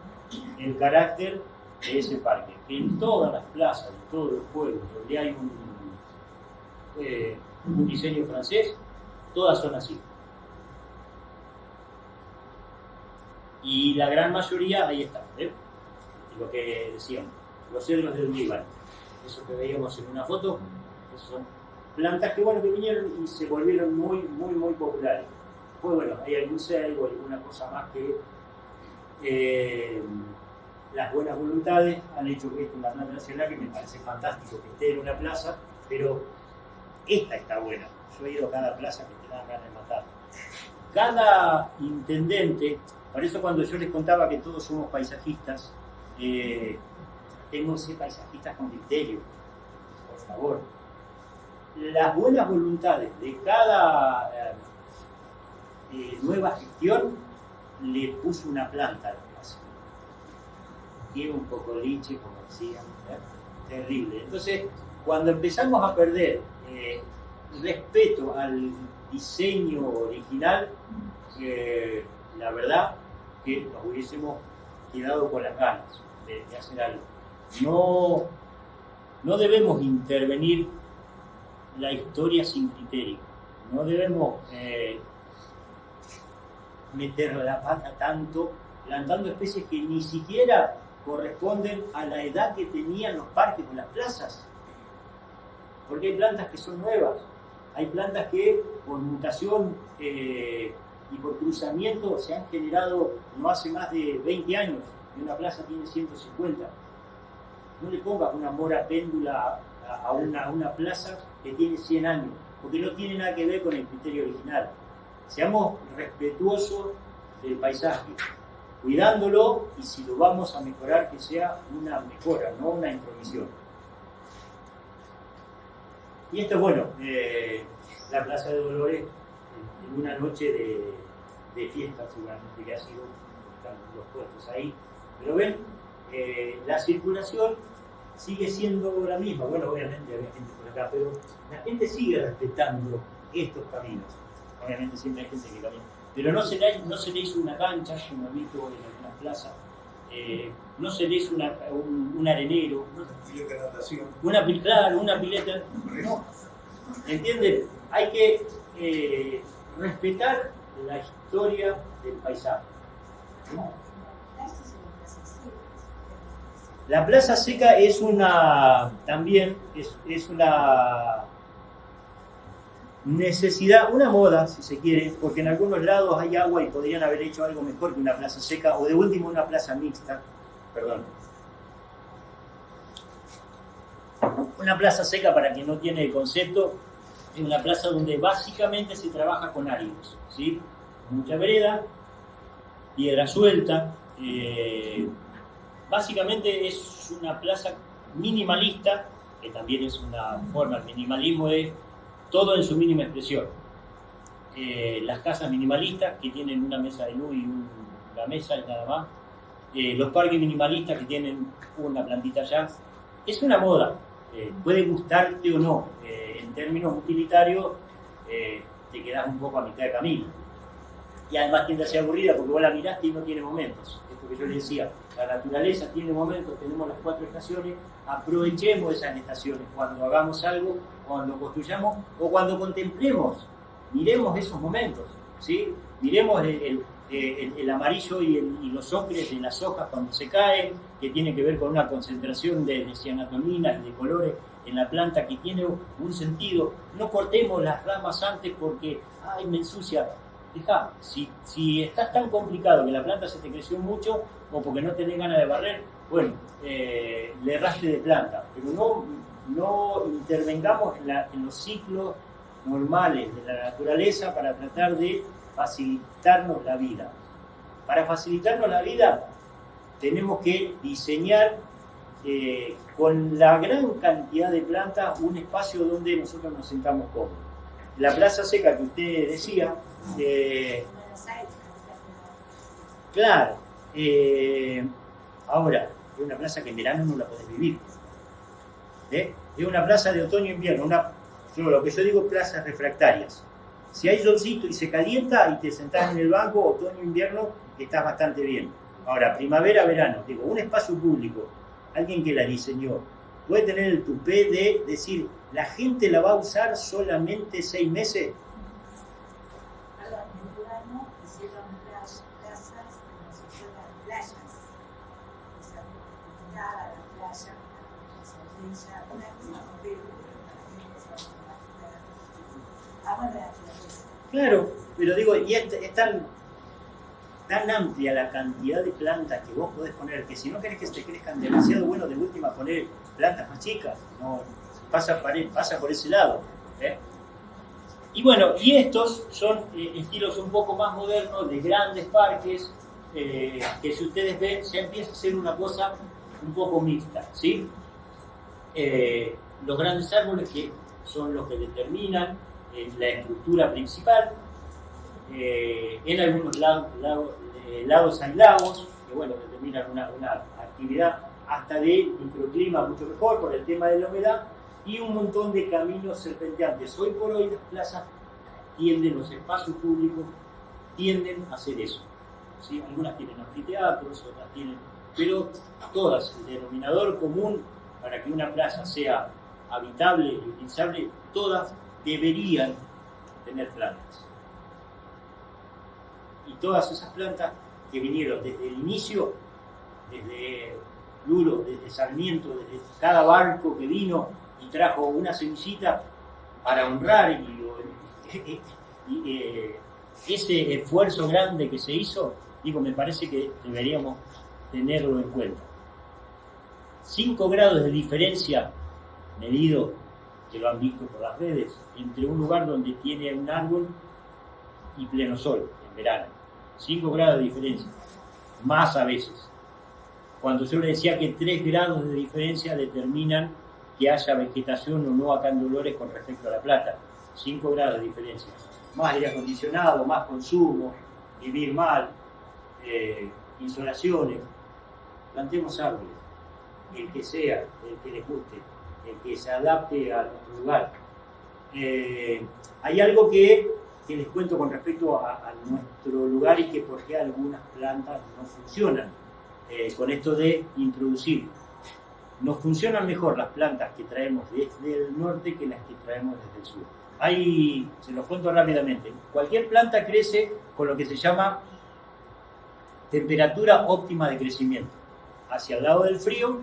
el carácter de ese parque. En todas las plazas, en todos los pueblos donde hay un diseño francés, todas son así. Y la gran mayoría, ahí está, lo que decíamos, los cedros del Líbano, eso que veíamos en una foto, son plantas que, bueno, que vinieron y se volvieron muy, muy, muy populares. Pues bueno, hay algún cedro, alguna cosa más que las buenas voluntades han hecho que esto es una planta nacional que me parece fantástico que esté en una plaza, pero esta está buena. Yo he ido a cada plaza que te dan ganas de matar. Cada intendente, por eso cuando yo les contaba que todos somos paisajistas, tengo que ser paisajistas con criterio, por favor. Las buenas voluntades de cada nueva gestión le puso una planta a la plaza. Tiene un poco liche, como decían, terrible. Entonces, cuando empezamos a perder respeto al diseño original, la verdad que nos hubiésemos quedado con las ganas de hacer algo. No debemos intervenir la historia sin criterio, no debemos meter la pata tanto, plantando especies que ni siquiera corresponden a la edad que tenían los parques o las plazas, porque hay plantas que son nuevas, hay plantas que por mutación y por cruzamiento se han generado no hace más de 20 años, y una plaza tiene 150. No le pongas una mora péndula a una plaza que tiene 100 años, porque no tiene nada que ver con el criterio original. Seamos respetuosos del paisaje, cuidándolo, y si lo vamos a mejorar, que sea una mejora, no una intromisión. Y esto es bueno, la Plaza de Dolores, en una noche de fiesta, seguramente que ha sido, están los puestos ahí, pero ven, la circulación sigue siendo la misma. Bueno, obviamente había gente por acá, pero la gente sigue respetando estos caminos. Obviamente siempre hay gente que camina, pero no se le hizo una cancha, como he visto en algunas plazas, no se les un arenero, claro, una pileta, no, ¿entienden? Hay que respetar la historia del paisaje. La plaza seca es también es una necesidad, una moda, si se quiere, porque en algunos lados hay agua y podrían haber hecho algo mejor que una plaza seca, o de último una plaza mixta, perdón. Una plaza seca, para quien no tiene el concepto, es una plaza donde básicamente se trabaja con áridos, ¿sí? Mucha vereda, piedra suelta, básicamente es una plaza minimalista, que también es una forma, el minimalismo es todo en su mínima expresión. Las casas minimalistas que tienen una mesa de luz y una mesa y nada más. Los parques minimalistas que tienen una plantita allá. Es una moda. Puede gustarte o no. En términos utilitarios, te quedas un poco a mitad de camino. Y además tiende a ser aburrida porque vos la miraste y no tiene momentos. Esto que yo les decía, la naturaleza tiene momentos, tenemos las 4 estaciones, aprovechemos esas estaciones cuando hagamos algo, cuando construyamos o cuando contemplemos, miremos esos momentos, ¿sí? Miremos el amarillo y los ocres de las hojas cuando se caen, que tiene que ver con una concentración de cianatominas, de colores en la planta que tiene un sentido. No cortemos las ramas antes porque, ay, me ensucia. Fijá, si estás tan complicado que la planta se te creció mucho o porque no tenés ganas de barrer, bueno, le erraste de planta, pero no intervengamos en los ciclos normales de la naturaleza para tratar de facilitarnos la vida. Para facilitarnos la vida tenemos que diseñar con la gran cantidad de plantas un espacio donde nosotros nos sentamos cómodos. La plaza seca que usted decía, claro, ahora, es una plaza que en verano no la podés vivir. Es una plaza de otoño-invierno, lo que yo digo plazas refractarias. Si hay solcito y se calienta y te sentás en el banco, otoño-invierno, estás bastante bien. Ahora, primavera-verano, digo, un espacio público, alguien que la diseñó, puede tener el tupé de decir, ¿la gente la va a usar solamente 6 meses? Claro, pero digo, y es tan amplia la cantidad de plantas que vos podés poner, que si no querés que te crezcan demasiado, bueno, de última poner plantas más chicas, no pasa por ese lado. Y bueno, y estos son estilos un poco más modernos, de grandes parques, que si ustedes ven, ya empieza a ser una cosa un poco mixta, ¿sí? Los grandes árboles que son los que determinan la estructura principal. En algunos lados hay lagos que bueno, determinan una actividad hasta de microclima mucho mejor por el tema de la humedad y un montón de caminos serpenteantes. Hoy por hoy las plazas los espacios públicos tienden a hacer eso, ¿sí? Algunas tienen anfiteatros, otras tienen, pero todas, el denominador común para que una plaza sea habitable y utilizable, todas deberían tener plantas. Y todas esas plantas que vinieron desde el inicio, desde Luro, desde Sarmiento, desde cada barco que vino y trajo una semillita para honrar ese esfuerzo grande que se hizo, me parece que deberíamos tenerlo en cuenta. 5 grados de diferencia medido, que lo han visto por las redes, entre un lugar donde tiene un árbol y pleno sol, en verano. 5 grados de diferencia, más a veces. Cuando yo le decía que 3 grados de diferencia determinan que haya vegetación o no acá en Dolores con respecto a La Plata. 5 grados de diferencia. Más aire acondicionado, más consumo, vivir mal, insolaciones. Plantemos árboles, el que sea, el que les guste, el que se adapte a nuestro lugar. Hay algo que les cuento con respecto a nuestro lugar y que por qué algunas plantas no funcionan. con esto de introducir. Nos funcionan mejor las plantas que traemos desde el norte que las que traemos desde el sur. Ahí se los cuento rápidamente. Cualquier planta crece con lo que se llama temperatura óptima de crecimiento. Hacia el lado del frío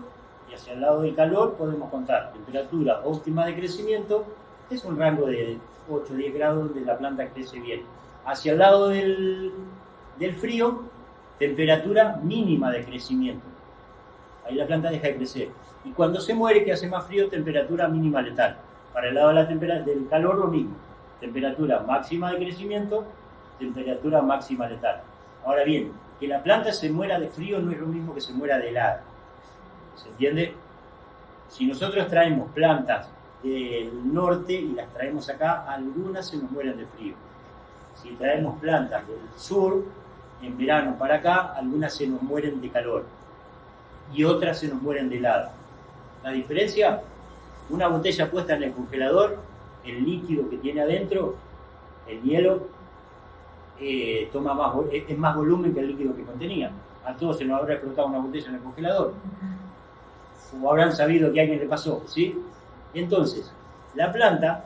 y hacia el lado del calor podemos contar. Temperatura óptima de crecimiento es un rango de 8 o 10 grados donde la planta crece bien. Hacia el lado del frío, temperatura mínima de crecimiento. Ahí la planta deja de crecer. Y cuando se muere, que hace más frío, temperatura mínima letal. Para el lado del calor, lo mismo. Temperatura máxima de crecimiento, temperatura máxima letal. Ahora bien, que la planta se muera de frío no es lo mismo que se muera de helada. ¿Se entiende? Si nosotros traemos plantas del norte y las traemos acá, algunas se nos mueren de frío. Si traemos plantas del sur, en verano para acá, algunas se nos mueren de calor y otras se nos mueren de helada. La diferencia, una botella puesta en el congelador, el líquido que tiene adentro, el hielo, es más volumen que el líquido que contenía. A todos se nos habrá explotado una botella en el congelador. O habrán sabido que a alguien le pasó, ¿sí? Entonces, la planta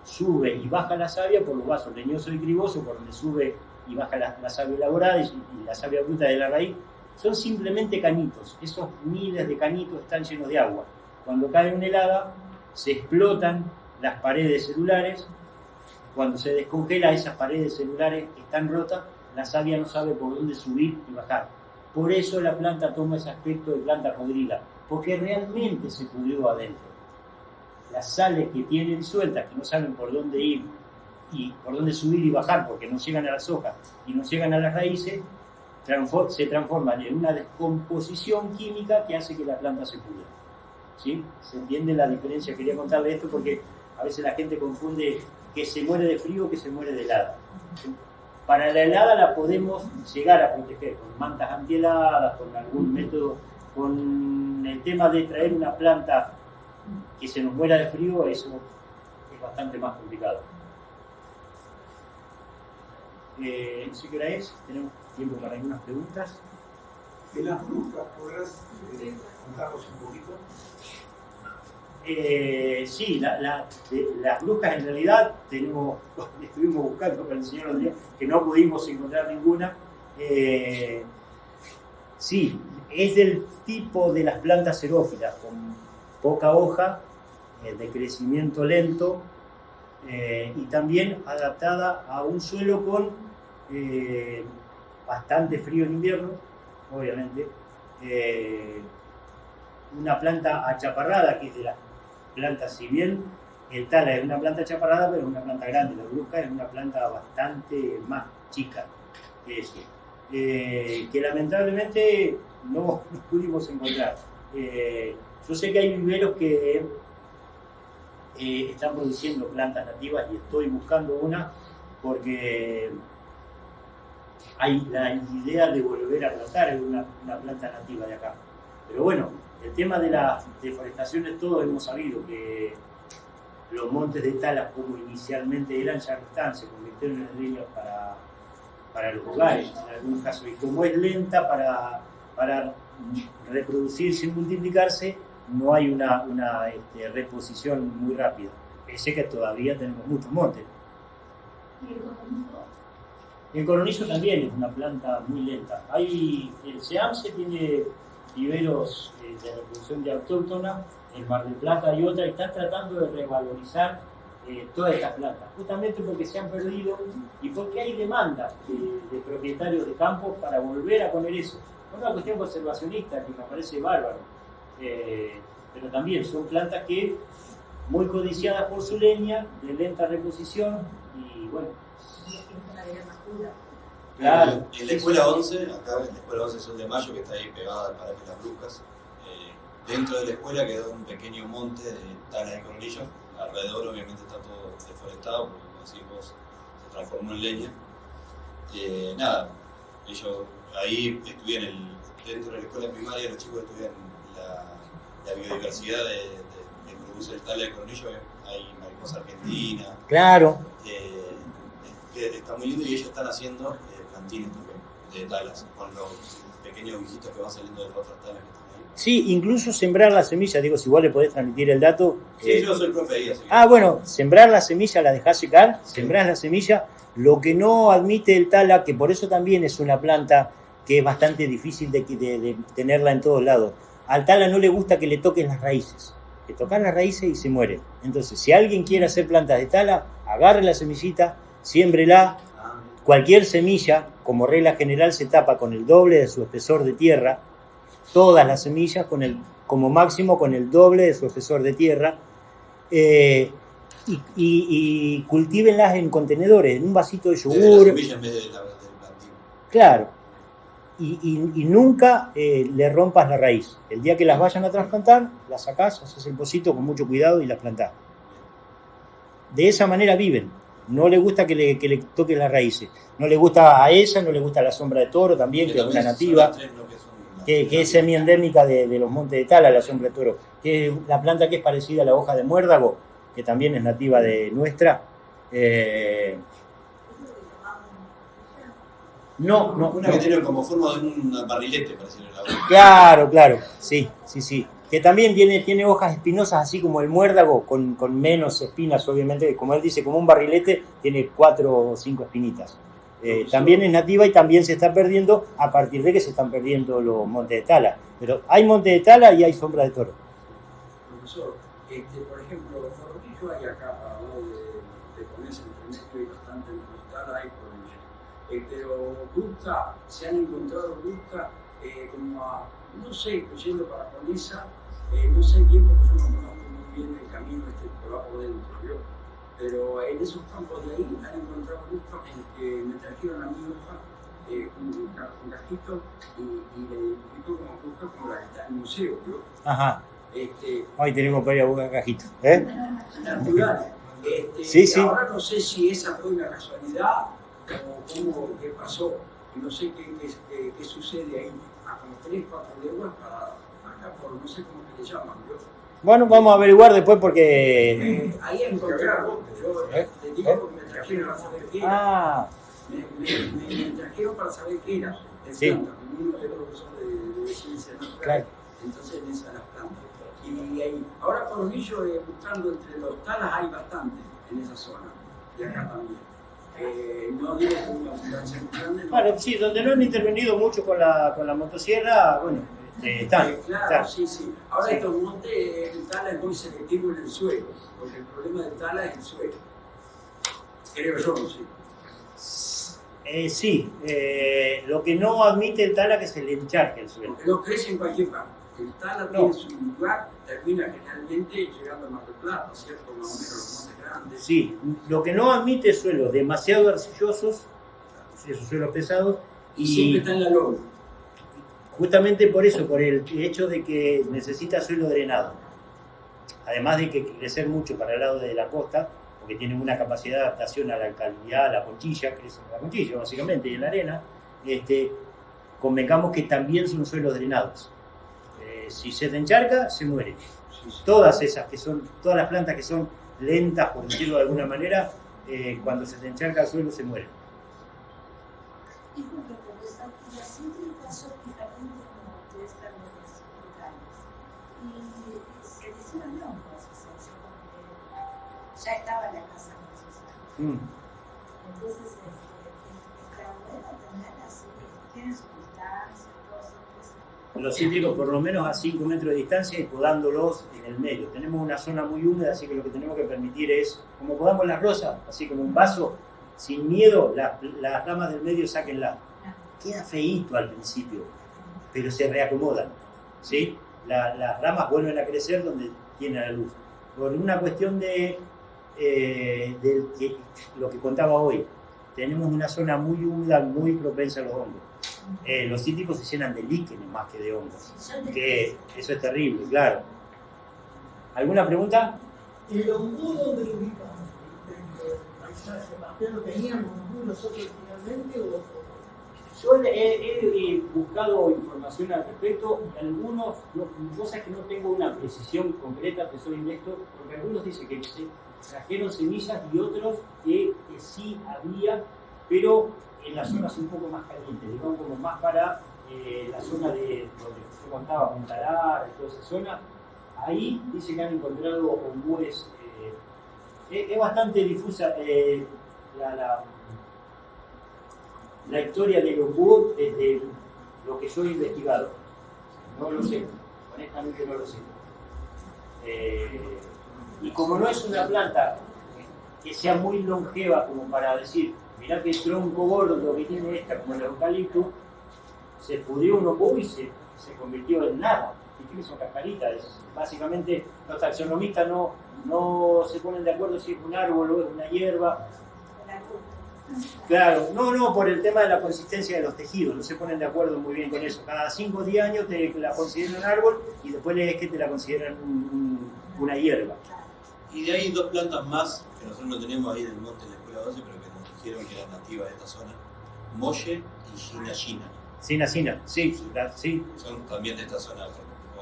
sube y baja la savia por los vasos leñosos y cribosos, por donde sube y baja la savia elaborada y la savia bruta de la raíz. Son simplemente cañitos. Esos miles de cañitos están llenos de agua. Cuando cae una helada, se explotan las paredes celulares. Cuando se descongela, esas paredes celulares están rotas, la savia no sabe por dónde subir y bajar. Por eso la planta toma ese aspecto de planta podrida, porque realmente se pudrió adentro. Las sales que tienen sueltas, que no saben por dónde ir y por dónde subir y bajar, porque no llegan a las hojas y no llegan a las raíces, se transforman en una descomposición química que hace que la planta se pudra. ¿Sí? ¿Se entiende la diferencia? Quería contarle esto porque a veces la gente confunde que se muere de frío o que se muere de helada. ¿Sí? Para la helada la podemos llegar a proteger con mantas antiheladas, con algún método, con el tema de traer una planta que se nos muera de frío, eso es bastante más complicado. No sé qué hora es, tenemos tiempo para algunas preguntas. De las bruscas, ¿podrás contarnos un poquito? Sí, las bruscas en realidad estuvimos buscando con el señor Rodríguez, que no pudimos encontrar ninguna. Sí, es del tipo de las plantas xerófilas, con poca hoja, de crecimiento lento, y también adaptada a un suelo con bastante frío en invierno, obviamente. Una planta achaparrada, que es de las plantas, si bien el tala es una planta achaparrada, pero es una planta grande. La brusca es una planta bastante más chica que eso, que lamentablemente no pudimos encontrar. Yo sé que hay viveros que están produciendo plantas nativas y estoy buscando una porque hay la idea de volver a plantar una planta nativa de acá. Pero bueno, el tema de las deforestaciones, todos hemos sabido que los montes de talas, como inicialmente eran, ya no están, se convirtieron en leños para los hogares, en algunos casos. Y como es lenta para reproducirse y multiplicarse, no hay una reposición muy rápida. Pese que todavía tenemos muchos montes. ¿Y el coronizo? El coronizo también es una planta muy lenta. El SEAMSE tiene viveros de reproducción de autóctona, en Mar del Plata y otra, y están tratando de revalorizar todas estas plantas, justamente porque se han perdido y porque hay demanda de propietarios de campos para volver a poner eso. Es una cuestión conservacionista que me parece bárbaro, pero también son plantas que muy codiciadas por su leña, de lenta reposición y bueno. Claro. En la escuela 11, acá en la escuela 11 Sol de Mayo, que está ahí pegada al Paraje Las Bruscas, dentro de la escuela quedó un pequeño monte de talas de coronillo. Alrededor obviamente está todo deforestado, porque como decís vos, se transformó en leña. Nada, ellos ahí estudian dentro de la escuela primaria, los chicos estudian la biodiversidad de produce el tala de coronillo. Hay mariposa argentina. Claro. Está muy lindo y ellos están haciendo plantines también. de talas, con los pequeños bichitos que van saliendo de las otras talas que están ahí. Sí, incluso sembrar la semilla, digo, si igual le podés transmitir el dato. Sí, yo soy profe ahí, así que... Bueno, sembrar la semilla, la dejás secar, sembrás la semilla. Lo que no admite el tala, que por eso también es una planta que es bastante difícil de tenerla en todos lados. Al tala no le gusta que le toquen las raíces. Le tocan las raíces y se muere. Entonces, si alguien quiere hacer plantas de tala, agarre la semillita, siémbrela. Cualquier semilla, como regla general, se tapa con el doble de su espesor de tierra. Todas las semillas, como máximo, con el doble de su espesor de tierra. Y cultívenlas en contenedores, en un vasito de yogur. La semilla en vez del plantío. Claro. Y nunca le rompas la raíz. El día que las vayan a trasplantar, las sacás, haces el pocito con mucho cuidado y las plantás. De esa manera viven. No le gusta que le toquen las raíces. No le gusta a ella, no le gusta la sombra de toro también, que es una nativa, que es semiendémica de los montes de Tala, la sombra de toro. Que es la planta que es parecida a la hoja de muérdago, que también es nativa de nuestra. No. Una que tiene como forma de un barrilete, para decirlo la verdad. Claro, sí. Que también tiene hojas espinosas, así como el muérdago, con menos espinas, obviamente. Como él dice, como un barrilete, tiene 4 o 5 espinitas. También es nativa y también se está perdiendo a partir de que se están perdiendo los montes de tala. Pero hay montes de tala y hay sombra de toro. Profesor, por ejemplo, Corrillo hay acá al lado de Conesa, entre medio y bastante entre tala hay Corrillo. Pero busca, se han encontrado busca como a, no sé, yendo para Conesa, no sé bien porque yo no conozco muy bien el camino que va por dentro, ¿vio? Pero en esos campos de ahí han encontrado busca que me trajeron a mi hoja un cajito y le identifico como busca como la que está en el museo, ¿vio? Ajá. Hoy tenemos varias cajitas. Natural. Sí. Ahora no sé si esa fue una casualidad o qué pasó. No sé qué sucede ahí. A como 3, 4 leguas para acá, por no sé cómo que le llaman. ¿Yo? Bueno, vamos a averiguar después porque... ahí encontraron. Yo te digo porque me trajeron para saber qué era. Me trajeron para saber qué era. Sí. Uno de los profesores de ciencia natural. Claro. Entonces en esa las plantas. Y ahí, ahora Coronillo, buscando entre los talas, hay bastante en esa zona, y acá también. No digo que una abundancia muy grande. Bueno, sí, donde no han intervenido mucho con la motosierra, bueno, están. Claro, sí. Ahora sí. Estos montes, el tala es muy selectivo en el suelo, porque el problema del tala es el suelo. Creo yo, no sé. Sí, lo que no admite el tala es que se le encharque el suelo. Lo crece en cualquier parte. El tala tiene su lugar, termina generalmente llegando a Mar del Plata, ¿cierto? Más o menos los montes grandes. Sí, lo que no admite es suelos demasiado arcillosos, esos suelos pesados. Y siempre está en la loma. Justamente por eso, por el hecho de que necesita suelo drenado. Además de que crecer mucho para el lado de la costa, porque tiene una capacidad de adaptación a la alcalinidad, a la conchilla, crece en la conchilla básicamente y en la arena, convengamos que también son suelos drenados. Si se te encharca, se muere. Todas las plantas que son lentas, por decirlo de alguna manera, cuando se te encharca el suelo, se mueren. Disculpe, profesor, la cítrica son diferentes como ustedes están locales. Y se decían hongos, ya estaba en la casa necesariamente. Entonces, está bueno tener así, tienen sustancias, cosas. Los cítricos por lo menos a 5 metros de distancia y podándolos en el medio. Tenemos una zona muy húmeda, así que lo que tenemos que permitir es, como podamos las rosas, así como un vaso, sin miedo, las ramas del medio sáquenlas. Queda feíto al principio, pero se reacomodan, ¿sí? Las ramas vuelven a crecer donde tiene la luz. Por una cuestión de lo que contaba hoy, tenemos una zona muy húmeda, muy propensa a los hongos. Los cítricos se llenan de líquenes más que de hongos, que eso es terrible, claro. ¿Alguna pregunta? El hongudo de ubicamos dentro del paisaje mapeado, ¿tenían hongudo nosotros finalmente? Yo he buscado información al respecto, algunos, cosas que no tengo una precisión concreta, te soy honesto, porque algunos dicen que se trajeron semillas y otros que sí había, pero en las zonas un poco más calientes, digamos como más para la zona de donde yo contaba, Punta Lara, toda esa zona. Ahí dice que han encontrado ombúes. Es bastante difusa la historia del ombú desde lo que yo he investigado. No lo sé, honestamente no lo sé. Y como no es una planta que sea muy longeva como para decir, mirá qué tronco gordo que tiene esta, como el eucalipto, se pudrió un ombú y se convirtió en nada. Y tiene esa cascarita. Básicamente los taxonomistas no se ponen de acuerdo si es un árbol o es una hierba. Claro, no, por el tema de la consistencia de los tejidos, no se ponen de acuerdo muy bien con eso. Cada 5 o 10 años te la consideran un árbol y después lees que te la consideran una hierba. Y de ahí 2 plantas más que nosotros no teníamos ahí en el monte de la Escuela 12, pero que nos dijeron que eran nativas de esta zona: molle y gina. Sina, sí. Son también de esta zona.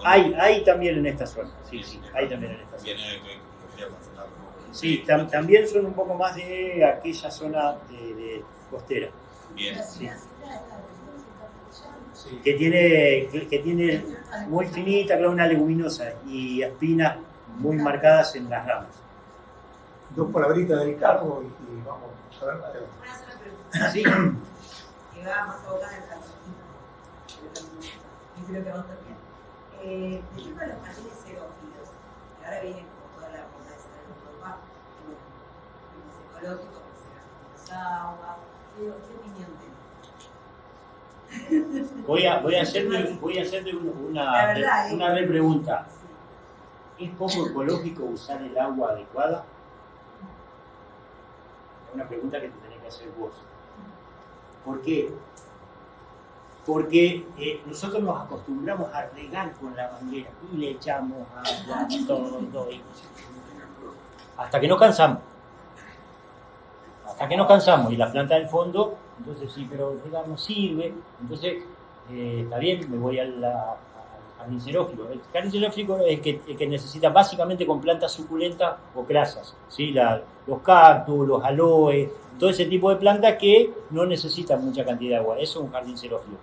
Hay también en esta zona, sí, hay también en esta zona. Sí, también son un poco más de aquella zona de costera. Bien. Sí. Que tiene muy finita, claro, una leguminosa y espinas muy marcadas en las ramas. 2 palabritas del campo y vamos a ver. Una sola pregunta. Sí. Que va más abocada al calzoncito. Y creo que vos también. El tema de los jardines xerófilos, que ahora viene como toda la moda de saber un poco más, es ecológico, porque se gasta menos agua. ¿Qué opinión tenés? Voy a hacerte una repregunta. ¿Es poco ecológico usar el agua adecuada? Es una pregunta que te tenés que hacer vos. ¿Por qué? Porque nosotros nos acostumbramos a regar con la manguera y le echamos agua todo hasta que nos cansamos. Y la planta del fondo, entonces sí, pero no sirve. Entonces, está bien, me voy al jardín xerófilo. El jardín xerófilo es el que necesita básicamente con plantas suculentas o crasas, ¿sí? Los cactus, los aloes, todo ese tipo de plantas que no necesitan mucha cantidad de agua. Eso es un jardín xerófilo.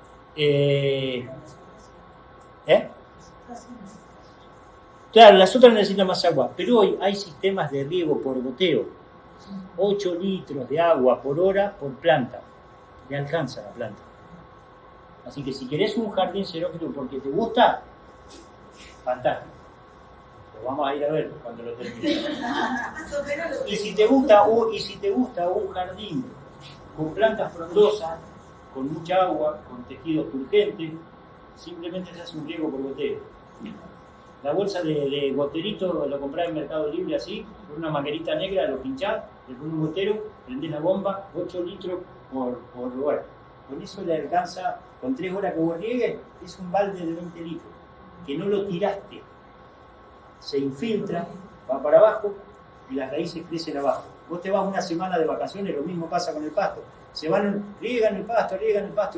Claro, las otras necesitan más agua, pero hoy hay sistemas de riego por goteo. 8 litros de agua por hora por planta. Le alcanza la planta. Así que si querés un jardín xerófilo porque te gusta, fantástico. Lo vamos a ir a ver cuando lo termine. Y si te gusta un jardín con plantas frondosas, con mucha agua, con tejidos turgentes, simplemente se hace un riego por goteo. La bolsa de goterito lo comprás en Mercado Libre así, con una manguerita negra, lo pinchás, le pones un gotero, prendés la bomba, 8 litros por hora. Con eso le alcanza, con 3 horas que vos riegues, es un balde de 20 litros, que no lo tiraste. Se infiltra, va para abajo y las raíces crecen abajo. Vos te vas una semana de vacaciones, lo mismo pasa con el pasto. Riegan el pasto,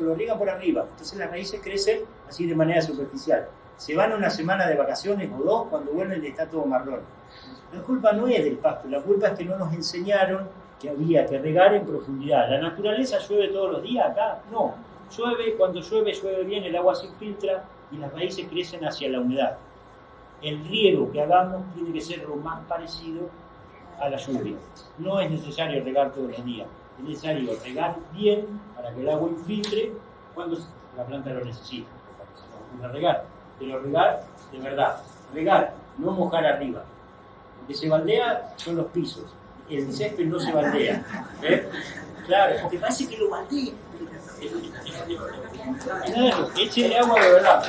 lo riegan por arriba. Entonces las raíces crecen así de manera superficial. Se van una semana de vacaciones o 2, cuando vuelven está todo marrón. La culpa no es del pasto, la culpa es que no nos enseñaron que había que regar en profundidad. ¿La naturaleza llueve todos los días acá? No. Cuando llueve bien, el agua se infiltra y las raíces crecen hacia la humedad. El riego que hagamos tiene que ser lo más parecido a la lluvia. No es necesario regar todos los días. Es necesario regar bien para que el agua infiltre cuando la planta lo necesita. Cuando se nos ocurre regar. Pero regar de verdad. Regar, no mojar arriba. Lo que se baldea son los pisos. El césped no se baldea. Claro, porque parece que lo baldea. Claro, échele agua de verdad.